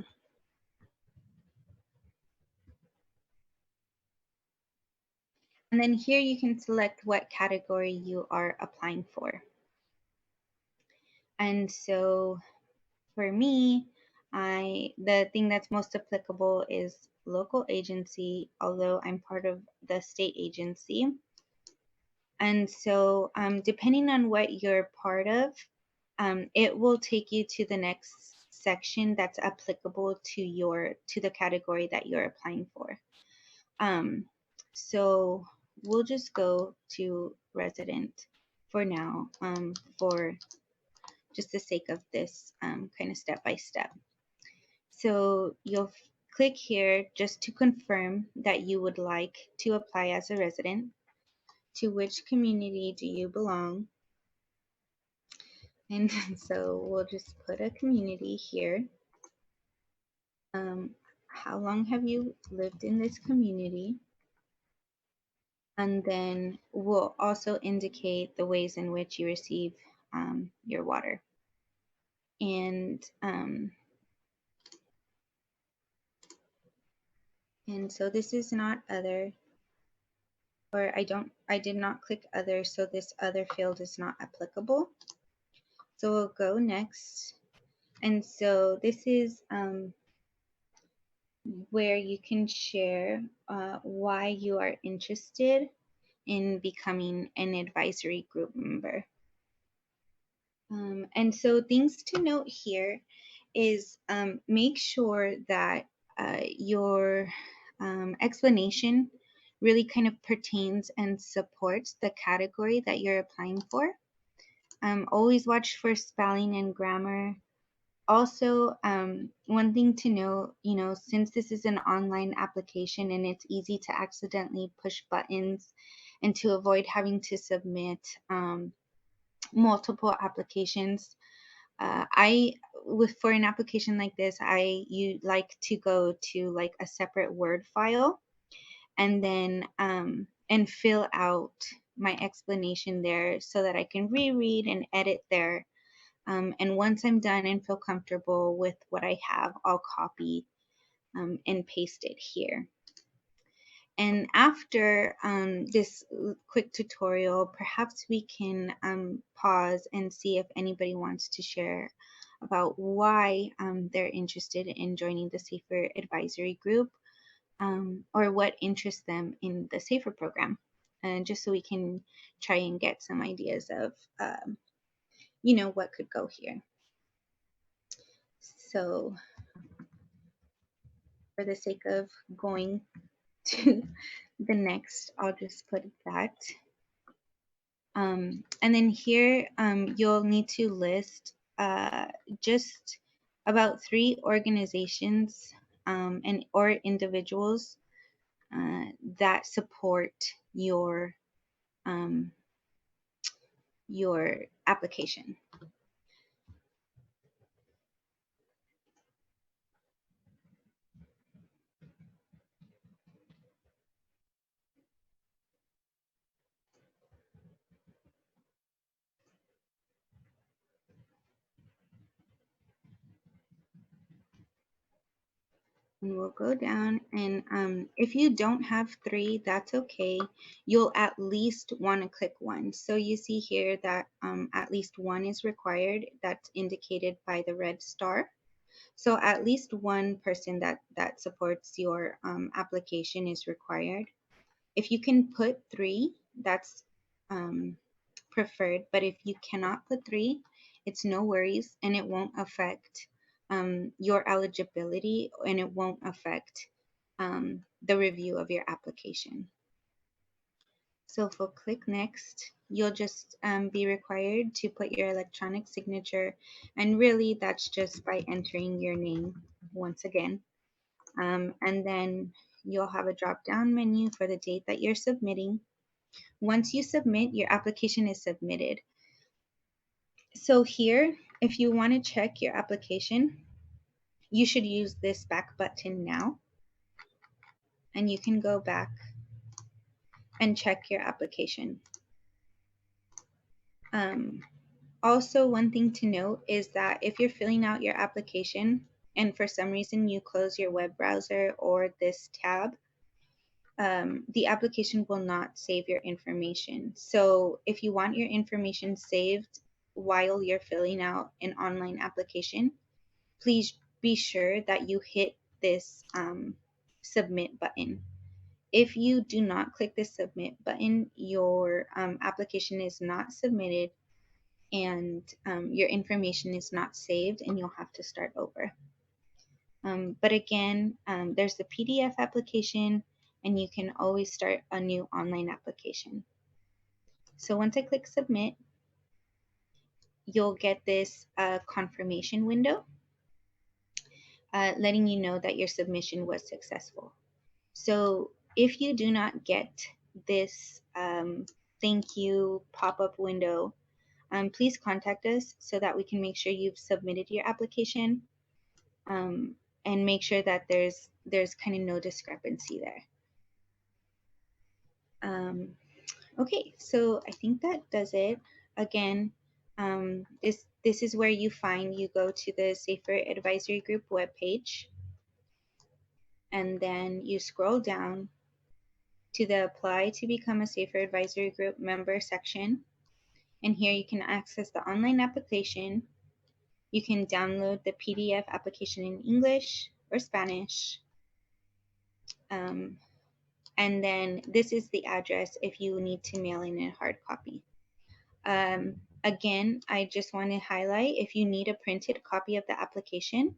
And then here you can select what category you are applying for. And so for me, the thing that's most applicable is local agency, although I'm part of the state agency. And so depending on what you're part of, it will take you to the next section that's applicable to the category that you're applying for. So we'll just go to resident for now, for just the sake of this kind of step by step. So you'll click here just to confirm that you would like to apply as a resident. To which community do you belong? And so we'll just put a community here. How long have you lived in this community? And then we'll also indicate the ways in which you receive your water. And so this is not other, or I did not click other, so this other field is not applicable. So we'll go next. And so this is where you can share why you are interested in becoming an advisory group member. And so things to note here is make sure that your explanation really kind of pertains and supports the category that you're applying for. Always watch for spelling and grammar. Also, one thing to note, since this is an online application and it's easy to accidentally push buttons and to avoid having to submit multiple applications, for an application like this, you like to go to like a separate Word file and then and fill out my explanation there so that I can reread and edit there. And once I'm done and feel comfortable with what I have, I'll copy and paste it here. And after this quick tutorial, perhaps we can pause and see if anybody wants to share about why they're interested in joining the SAFER advisory group, or what interests them in the SAFER program. And just so we can try and get some ideas of, what could go here. So for the sake of going to the next, I'll just put that. And then here you'll need to list just about 3 organizations or individuals that support your application. And we'll go down, and if you don't have 3, that's okay. You'll at least want to click 1. So you see here that at least 1 is required. That's indicated by the red star. So at least 1 person that supports your application is required. If you can put 3, that's preferred. But if you cannot put 3, it's no worries, and it won't affect your eligibility, and it won't affect the review of your application. So if we'll click next, you'll just be required to put your electronic signature, and really that's just by entering your name once again. And then you'll have a drop-down menu for the date that you're submitting. Once you submit, your application is submitted. So here, if you want to check your application, you should use this back button now, and you can go back and check your application. Also, one thing to note is that if you're filling out your application and for some reason you close your web browser or this tab, the application will not save your information. So if you want your information saved while you're filling out an online application, please be sure that you hit this submit button. If you do not click the submit button, your application is not submitted and your information is not saved, and you'll have to start over. But again, there's the PDF application, and you can always start a new online application. So once I click submit, you'll get this confirmation window letting you know that your submission was successful. So if you do not get this thank you pop-up window, please contact us so that we can make sure you've submitted your application and make sure that there's kind of no discrepancy there. Okay, so I think that does it. Again, this is where you go to the Safer Advisory Group webpage, and then you scroll down to the Apply to Become a Safer Advisory Group member section. And here you can access the online application. You can download the PDF application in English or Spanish. And then this is the address if you need to mail in a hard copy. Again, I just want to highlight, if you need a printed copy of the application,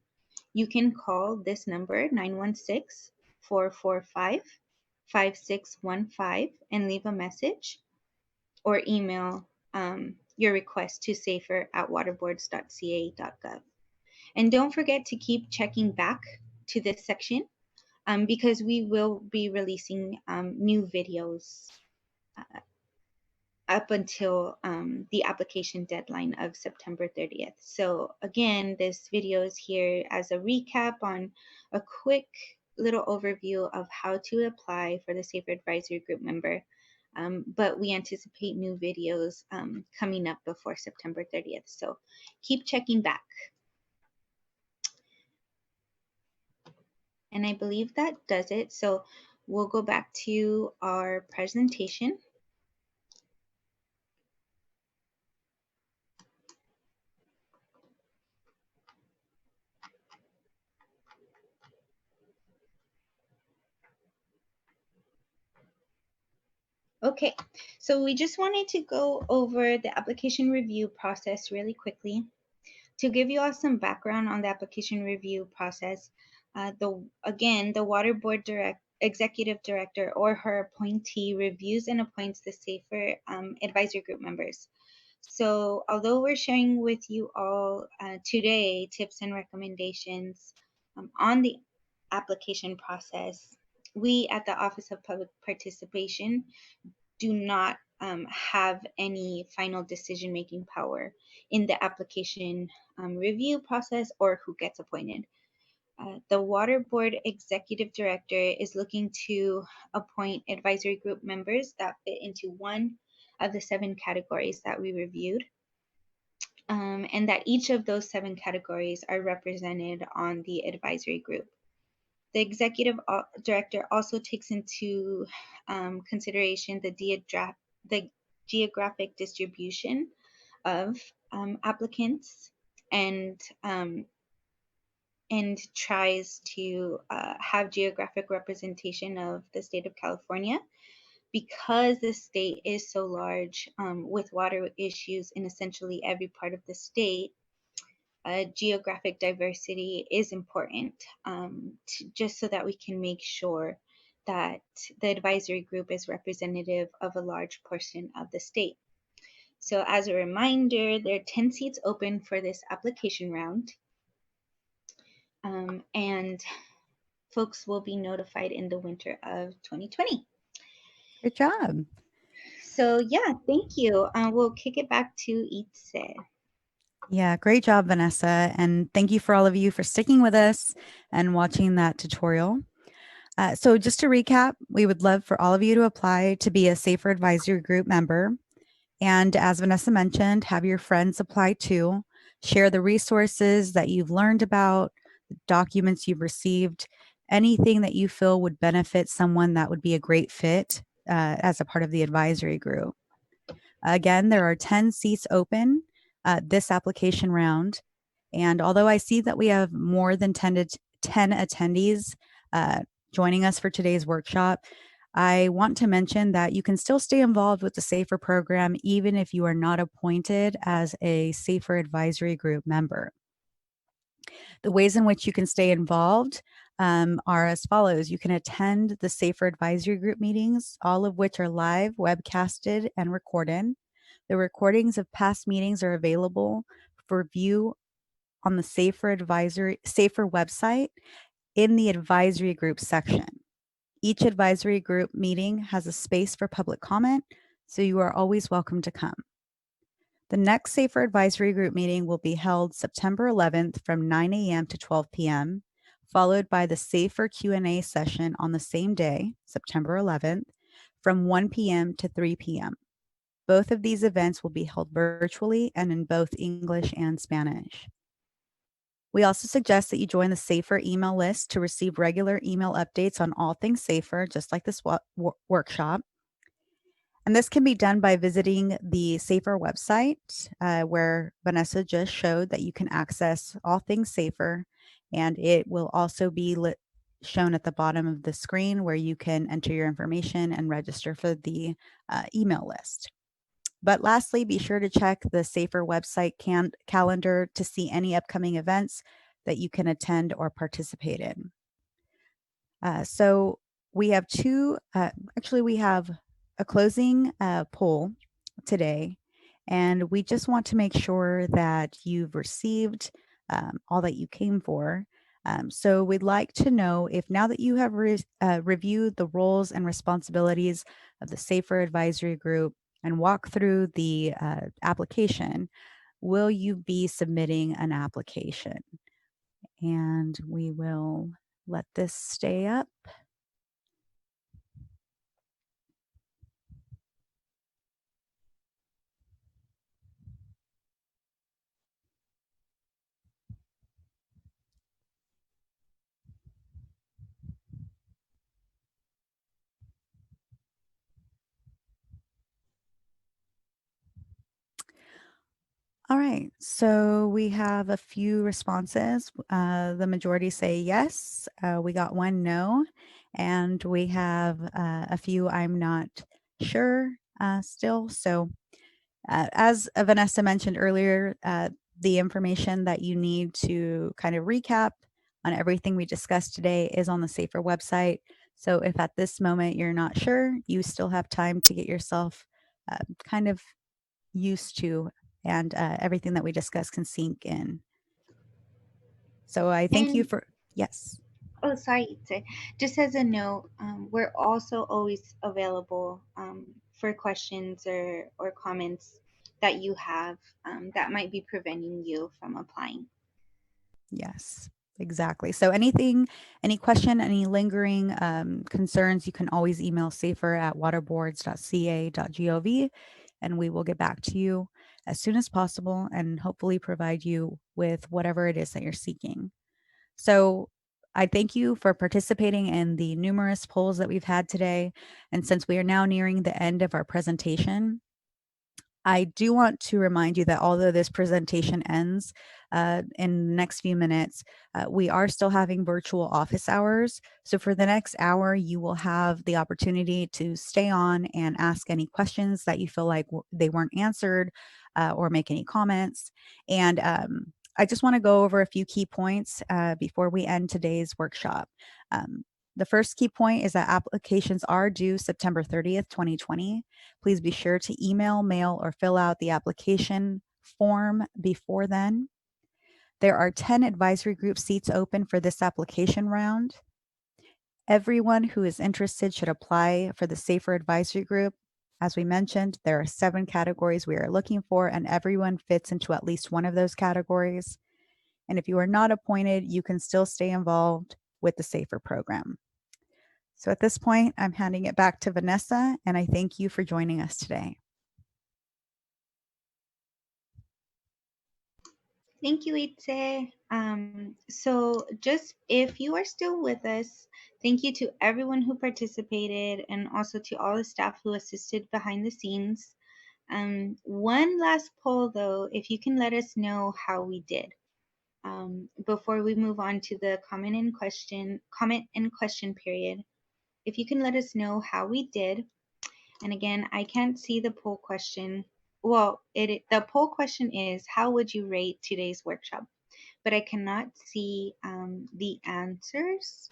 you can call this number 916-445-5615 and leave a message, or email your request to safer@waterboards.ca.gov. And don't forget to keep checking back to this section because we will be releasing new videos up until the application deadline of September 30th. So again, this video is here as a recap on a quick little overview of how to apply for the Safer Advisory Group member. But we anticipate new videos coming up before September 30th. So keep checking back. And I believe that does it. So we'll go back to our presentation. Okay, so we just wanted to go over the application review process really quickly. To give you all some background on the application review process, the Water Board Executive Director or her appointee reviews and appoints the Safer Advisory Group members. So although we're sharing with you all today tips and recommendations on the application process, we at the Office of Public Participation do not have any final decision-making power in the application review process or who gets appointed. The Water Board Executive Director is looking to appoint advisory group members that fit into one of the 7 categories that we reviewed, and that each of those 7 categories are represented on the advisory group. The executive director also takes into consideration the geographic distribution of applicants and tries to have geographic representation of the state of California. Because the state is so large with water issues in essentially every part of the state, geographic diversity is important just so that we can make sure that the advisory group is representative of a large portion of the state. So as a reminder, there are 10 seats open for this application round, and folks will be notified in the winter of 2020. Good job. So yeah, thank you. We'll kick it back to Itze. Yeah, great job, Vanessa. And thank you for all of you for sticking with us and watching that tutorial. So just to recap, we would love for all of you to apply to be a Safer Advisory Group member. And as Vanessa mentioned, have your friends apply too. Share the resources that you've learned about, the documents you've received, anything that you feel would benefit someone that would be a great fit as a part of the advisory group. Again, there are 10 seats open this application round. And although I see that we have more than 10 attendees joining us for today's workshop, I want to mention that you can still stay involved with the SAFER program even if you are not appointed as a SAFER advisory group member. The ways in which you can stay involved are as follows. You can attend the SAFER advisory group meetings, all of which are live, webcasted, and recorded. The recordings of past meetings are available for view on the SAFER website in the advisory group section. Each advisory group meeting has a space for public comment, so you are always welcome to come. The next SAFER advisory group meeting will be held September 11th from 9 a.m. to 12 p.m., followed by the SAFER Q&A session on the same day, September 11th, from 1 p.m. to 3 p.m. Both of these events will be held virtually and in both English and Spanish. We also suggest that you join the SAFER email list to receive regular email updates on all things SAFER, just like this workshop. And this can be done by visiting the SAFER website, where Vanessa just showed that you can access all things SAFER, and it will also be shown at the bottom of the screen where you can enter your information and register for the email list. But lastly, be sure to check the SAFER website calendar to see any upcoming events that you can attend or participate in. So we have we have a closing poll today, and we just want to make sure that you've received all that you came for. So we'd like to know if now that you have reviewed the roles and responsibilities of the SAFER advisory group and walk through the application, will you be submitting an application? And we will let this stay up. All right, so we have a few responses. The majority say yes. We got one no, and we have a few I'm not sure still. So as Vanessa mentioned earlier, the information that you need to kind of recap on everything we discussed today is on the SAFER website. So if at this moment you're not sure, you still have time to get yourself kind of used to, and everything that we discussed can sink in. So I thank you for, yes. Oh, sorry, Itze. Just as a note, we're also always available for questions or comments that you have that might be preventing you from applying. Yes, exactly. So any question, any lingering concerns, you can always email safer@waterboards.ca.gov, and we will get back to you as soon as possible and hopefully provide you with whatever it is that you're seeking. So I thank you for participating in the numerous polls that we've had today. And since we are now nearing the end of our presentation, I do want to remind you that although this presentation ends in the next few minutes, we are still having virtual office hours. So for the next hour, you will have the opportunity to stay on and ask any questions that you feel like they weren't answered or make any comments. And I just want to go over a few key points before we end today's workshop. The first key point is that applications are due September 30th, 2020. Please be sure to email, mail, or fill out the application form before then. There are 10 advisory group seats open for this application round. Everyone who is interested should apply for the SAFER advisory group. As we mentioned, there are 7 categories we are looking for, and everyone fits into at least one of those categories. And if you are not appointed, you can still stay involved with the SAFER program. So at this point, I'm handing it back to Vanessa, and I thank you for joining us today. Thank you, Itze. So just if you are still with us, thank you to everyone who participated and also to all the staff who assisted behind the scenes. One last poll though, if you can let us know how we did. Before we move on to the comment and question period. If you can let us know how we did. And again, I can't see the poll question. Well, the poll question is, how would you rate today's workshop? But I cannot see the answers.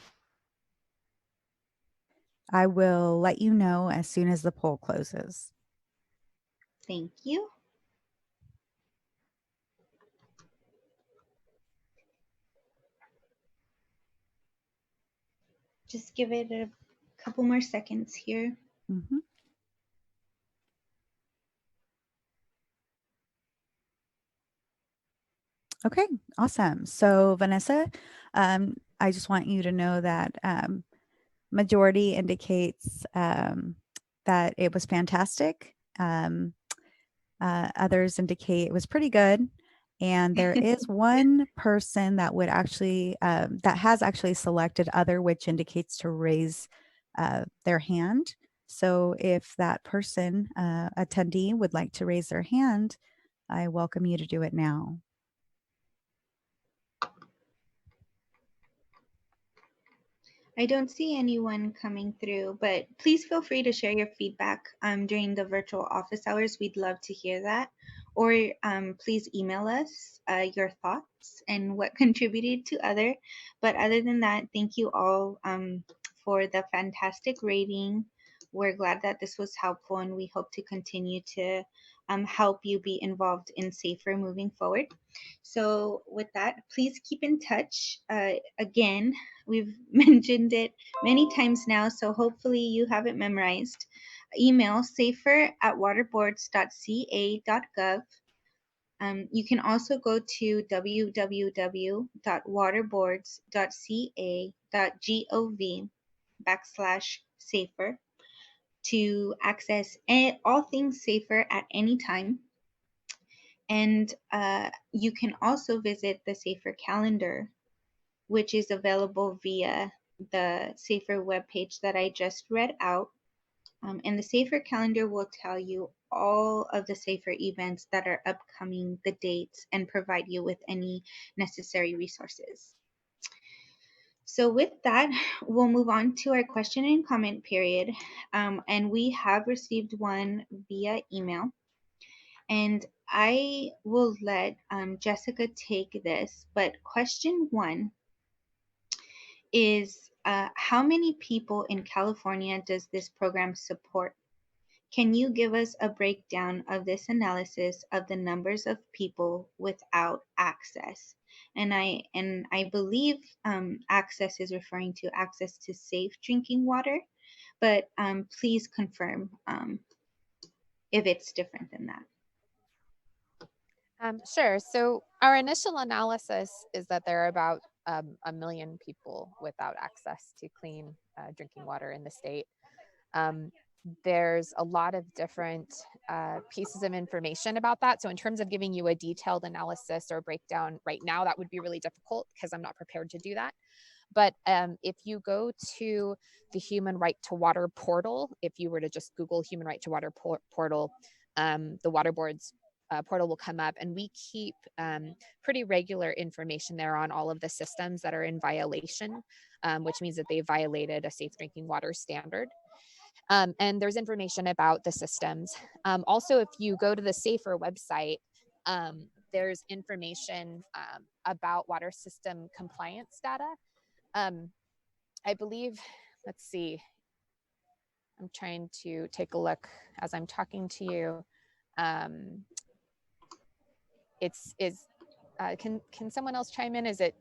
I will let you know as soon as the poll closes. Thank you. Just give it a couple more seconds here. Mhm. Okay, awesome. So Vanessa, I just want you to know that majority indicates that it was fantastic. Others indicate it was pretty good. And there is one person that would actually, that has actually selected other, which indicates to raise their hand. So if that person, attendee, would like to raise their hand, I welcome you to do it now. I don't see anyone coming through, but please feel free to share your feedback during the virtual office hours. We'd love to hear that. Or please email us your thoughts and what contributed to other. But other than that, thank you all for the fantastic rating. We're glad that this was helpful and we hope to continue to help you be involved in SAFER moving forward. So with that, please keep in touch. Again, we've mentioned it many times now, so hopefully you have it memorized. Email safer@waterboards.ca.gov. You can also go to www.waterboards.ca.gov/safer to access all things safer at any time. And you can also visit the Safer calendar, which is available via the Safer webpage that I just read out. And the Safer calendar will tell you all of the Safer events that are upcoming, the dates, and provide you with any necessary resources. So with that, we'll move on to our question and comment period. And we have received one via email. And I will let Jessica take this, but question one is how many people in California does this program support? Can you give us a breakdown of this analysis of the numbers of people without access? And I believe access is referring to access to safe drinking water, but please confirm if it's different than that. Sure. So our initial analysis is that there are about 1 million people without access to clean drinking water in the state. There's a lot of different pieces of information about that. So in terms of giving you a detailed analysis or breakdown right now, that would be really difficult because I'm not prepared to do that. But if you go to the Human Right to Water portal, if you were to just Google Human Right to Water portal, the Water Board's portal will come up, and we keep pretty regular information there on all of the systems that are in violation, which means that they violated a safe drinking water standard. And there's information about the systems. Also, if you go to the SAFER website, there's information about water system compliance data. I believe, let's see, I'm trying to take a look as I'm talking to you. Can someone else chime in? Is it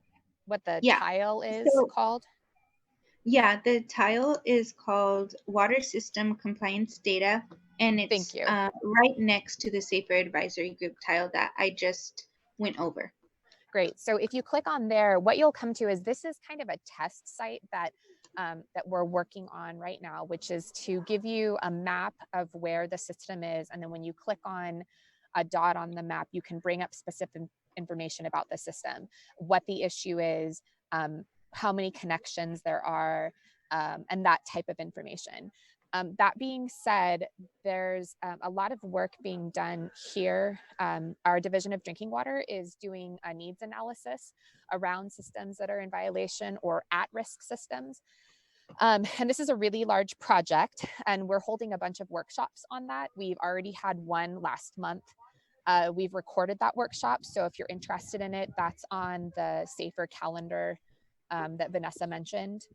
what the tile is called? Yeah, the tile is called Water System Compliance Data, and it's right next to the Safer Advisory Group tile that I just went over. Great. So if you click on there, what you'll come to is this is kind of a test site that that we're working on right now, which is to give you a map of where the system is. And then when you click on a dot on the map, you can bring up specific information about the system, what the issue is, how many connections there are, and that type of information. That being said, there's a lot of work being done here. Our Division of Drinking Water is doing a needs analysis around systems that are in violation or at-risk systems. And this is a really large project, and we're holding a bunch of workshops on that. We've already had one last month. We've recorded that workshop, so if you're interested in it, that's on the SAFER calendar that Vanessa mentioned.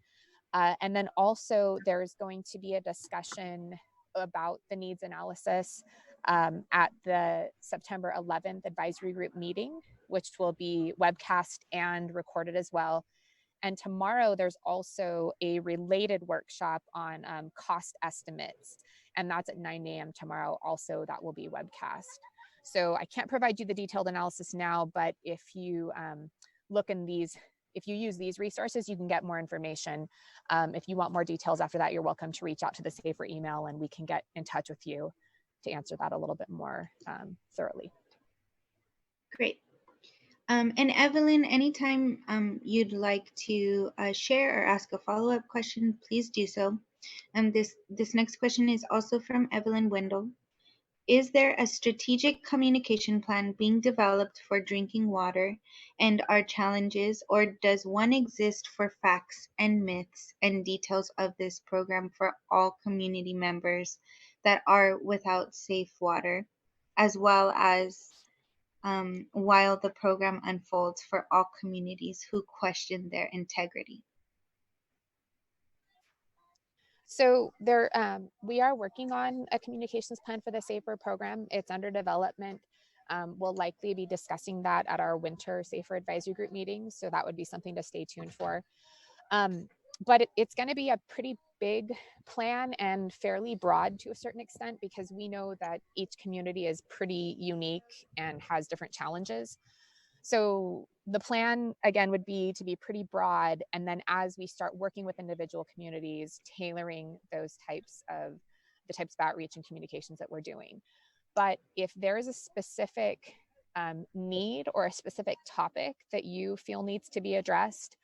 And then also there's going to be a discussion about the needs analysis at the September 11th advisory group meeting, which will be webcast and recorded as well. And tomorrow there's also a related workshop on cost estimates, and that's at 9 a.m. tomorrow. Also, that will be webcast. So I can't provide you the detailed analysis now, but if you look in these, if you use these resources, you can get more information. If you want more details after that, you're welcome to reach out to the SAFER email and we can get in touch with you to answer that a little bit more thoroughly. Great. And Evelyn, anytime you'd like to share or ask a follow-up question, please do so. This next question is also from Evelyn Wendell. Is there a strategic communication plan being developed for drinking water and our challenges, or does one exist for facts and myths and details of this program for all community members that are without safe water, as well as while the program unfolds for all communities who question their integrity? So we are working on a communications plan for the SAFER program. It's under development. We'll likely be discussing that at our winter SAFER advisory group meetings. So that would be something to stay tuned for. But it's going to be a pretty big plan and fairly broad to a certain extent, because we know that each community is pretty unique and has different challenges. So the plan, again, would be to be pretty broad. And then as we start working with individual communities, tailoring those types of outreach and communications that we're doing. But if there is a specific need or a specific topic that you feel needs to be addressed,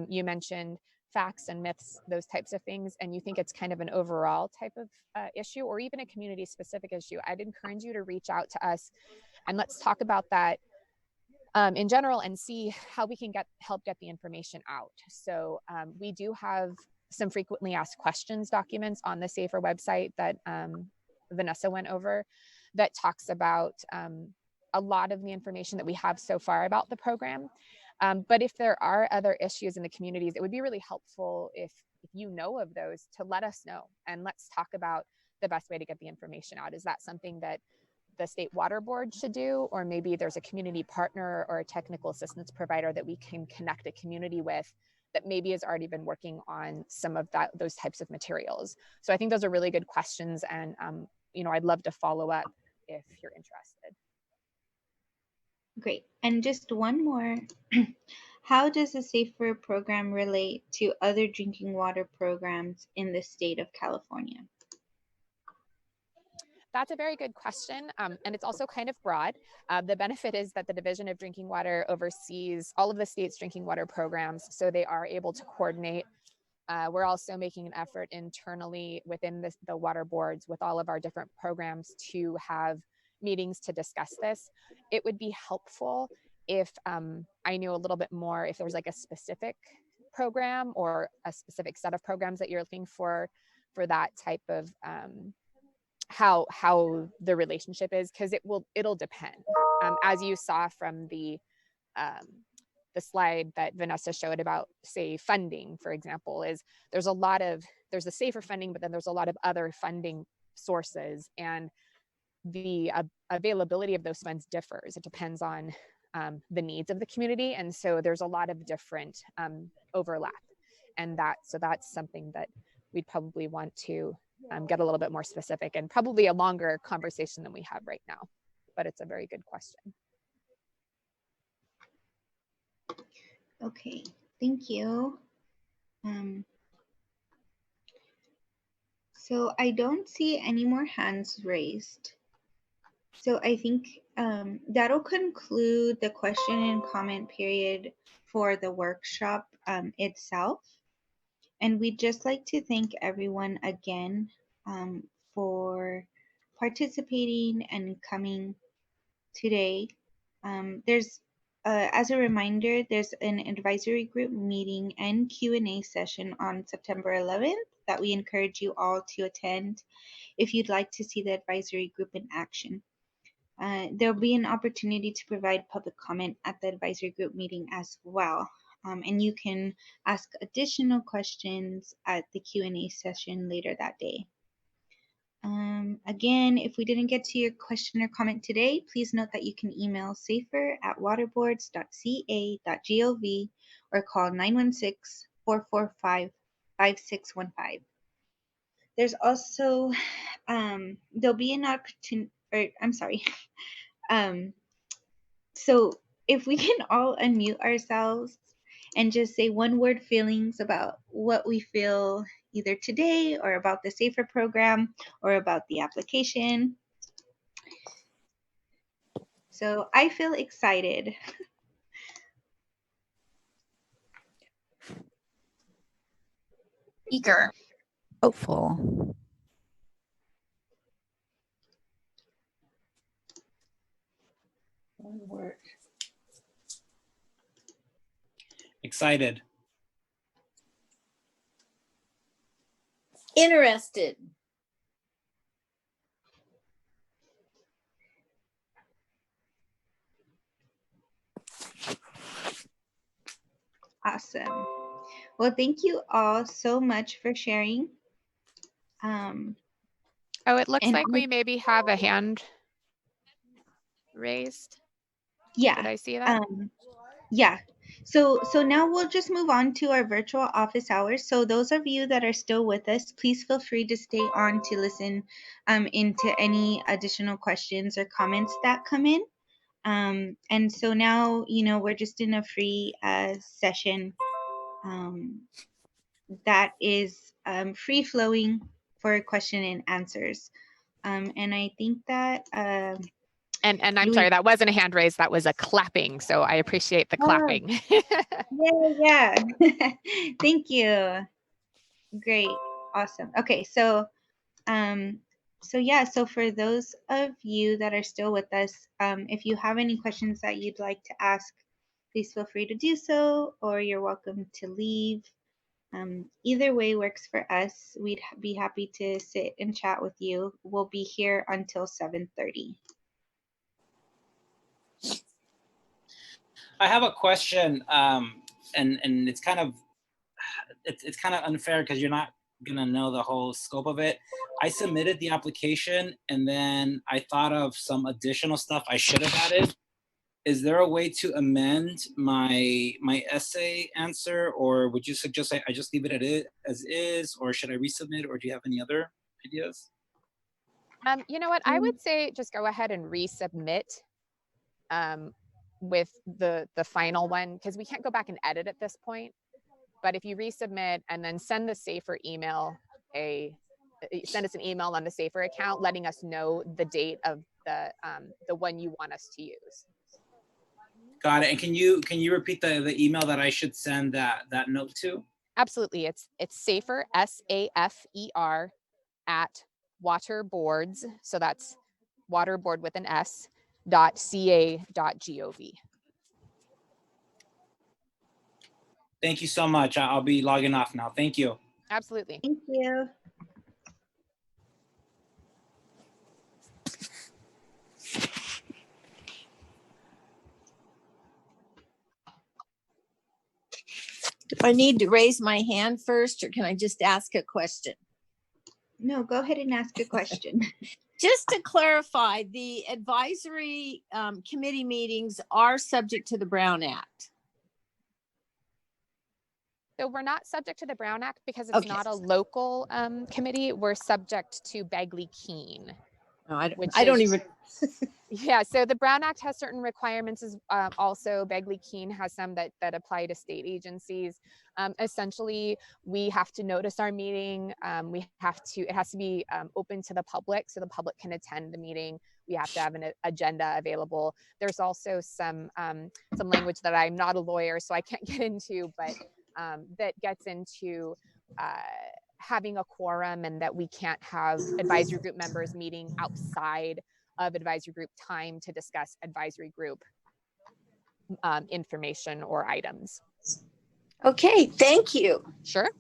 you mentioned facts and myths, those types of things, and you think it's kind of an overall type of issue or even a community specific issue, I'd encourage you to reach out to us and let's talk about that in general and see how we can help get the information out. So we do have some frequently asked questions documents on the SAFER website that Vanessa went over that talks about a lot of the information that we have so far about the program. But if there are other issues in the communities, it would be really helpful if you know of those to let us know, and let's talk about the best way to get the information out. Is that something that the state water board should do, or maybe there's a community partner or a technical assistance provider that we can connect a community with that maybe has already been working on some of those types of materials? So I think those are really good questions, and I'd love to follow up if you're interested. Great. And just one more. How does the SAFER program relate to other drinking water programs in the state of California? That's a very good question. And it's also kind of broad. The benefit is that the Division of Drinking Water oversees all of the state's drinking water programs, so they are able to coordinate. We're also making an effort internally within the water boards with all of our different programs to have meetings to discuss this. It would be helpful if I knew a little bit more, if there's like a specific program or a specific set of programs that you're looking for that type of how the relationship is, because it'll depend. As you saw from the slide that Vanessa showed about, say, funding, for example, there's the SAFER funding, but then there's a lot of other funding sources, and the availability of those funds differs. It depends on the needs of the community, and so there's a lot of different overlap, and that's something that we'd probably want to get a little bit more specific, and probably a longer conversation than we have right now. But it's a very good question. Okay, thank you. So I don't see any more hands raised. So I think that'll conclude the question and comment period for the workshop itself. And we'd just like to thank everyone again for participating and coming today. As a reminder, there's an advisory group meeting and Q&A session on September 11th that we encourage you all to attend if you'd like to see the advisory group in action. There'll be an opportunity to provide public comment at the advisory group meeting as well. And you can ask additional questions at the Q&A session later that day. Again, if we didn't get to your question or comment today, please note that you can email safer@waterboards.ca.gov or call 916-445-5615. There's also, there'll be an opportunity, or I'm sorry. So if we can all unmute ourselves and just say one word feelings about what we feel either today or about the SAFER program or about the application. So I feel excited. Eager. Hopeful. One word. Excited. Interested. Awesome. Well, thank you all so much for sharing. Oh, it looks And like we maybe have a hand raised. yeah. Did I see that? Yeah. So now we'll just move on to our virtual office hours. So those of you that are still with us, please feel free to stay on to listen into any additional questions or comments that come in. And so now, we're just in a free session that is free flowing for question and answers. And I think that And I'm sorry, that wasn't a hand raise, that was a clapping. So I appreciate the clapping. Yeah. Thank you. Great. Awesome. Okay. So for those of you that are still with us, if you have any questions that you'd like to ask, please feel free to do so, or you're welcome to leave. Either way works for us. We'd be happy to sit and chat with you. We'll be here until 7:30. I have a question, and it's kind of unfair because you're not gonna know the whole scope of it. I submitted the application and then I thought of some additional stuff I should have added. Is there a way to amend my essay answer, or would you suggest I just leave it as is, or should I resubmit, or do you have any other ideas? You know what? I would say just go ahead and resubmit with the final one, because we can't go back and edit at this point. But if you resubmit and then send the SAFER email, send us an email on the SAFER account, letting us know the date of the one you want us to use. Got it. And can you repeat the email that I should send that note to? Absolutely. It's SAFER, SAFER, at waterboards. So that's waterboard with an S, .ca.gov. Thank you so much. I'll be logging off now. Thank you. Absolutely. Thank you. Do I need to raise my hand first, or can I just ask a question? No, go ahead and ask a question. Just to clarify, the advisory committee meetings are subject to the Brown Act. So we're not subject to the Brown Act because it's not a local committee. We're subject to Bagley-Keene. No, I which don't is- even. Yeah, so the Brown Act has certain requirements as also Begley-Keene has some that apply to state agencies. Essentially, we have to notice our meeting. It has to be open to the public so the public can attend the meeting. We have to have an agenda available. There's also some language that I'm not a lawyer, so I can't get into, but that gets into having a quorum and that we can't have advisory group members meeting outside of advisory group time to discuss advisory group information or items. Okay, thank you. Sure.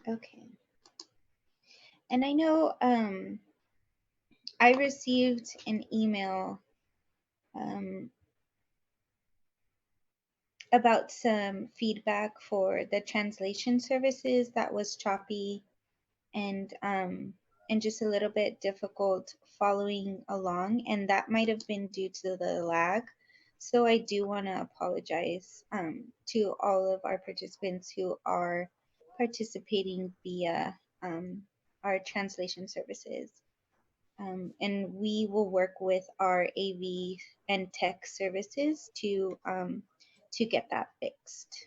Okay. And I know I received an email about some feedback for the translation services that was choppy and just a little bit difficult following along, and that might have been due to the lag. So I do want to apologize to all of our participants who are participating via our translation services. And we will work with our AV and tech services to get that fixed.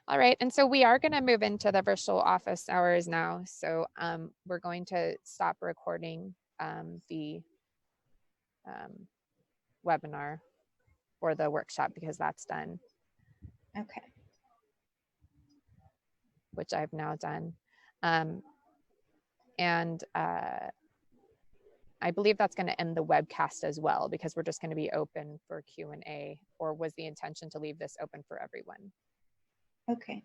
All right, and so we are going to move into the virtual office hours now. So we're going to stop recording the webinar or the workshop because that's done. Okay. Which I've now done. And I believe that's going to end the webcast as well because we're just going to be open for Q&A, or was the intention to leave this open for everyone? Okay.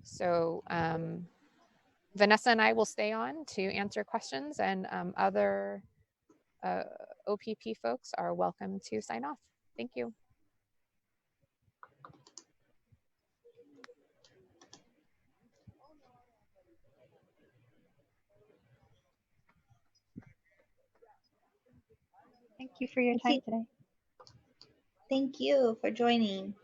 So Vanessa and I will stay on to answer questions, and other OPP folks are welcome to sign off. Thank you. Thank you for your time today. Thank you for joining.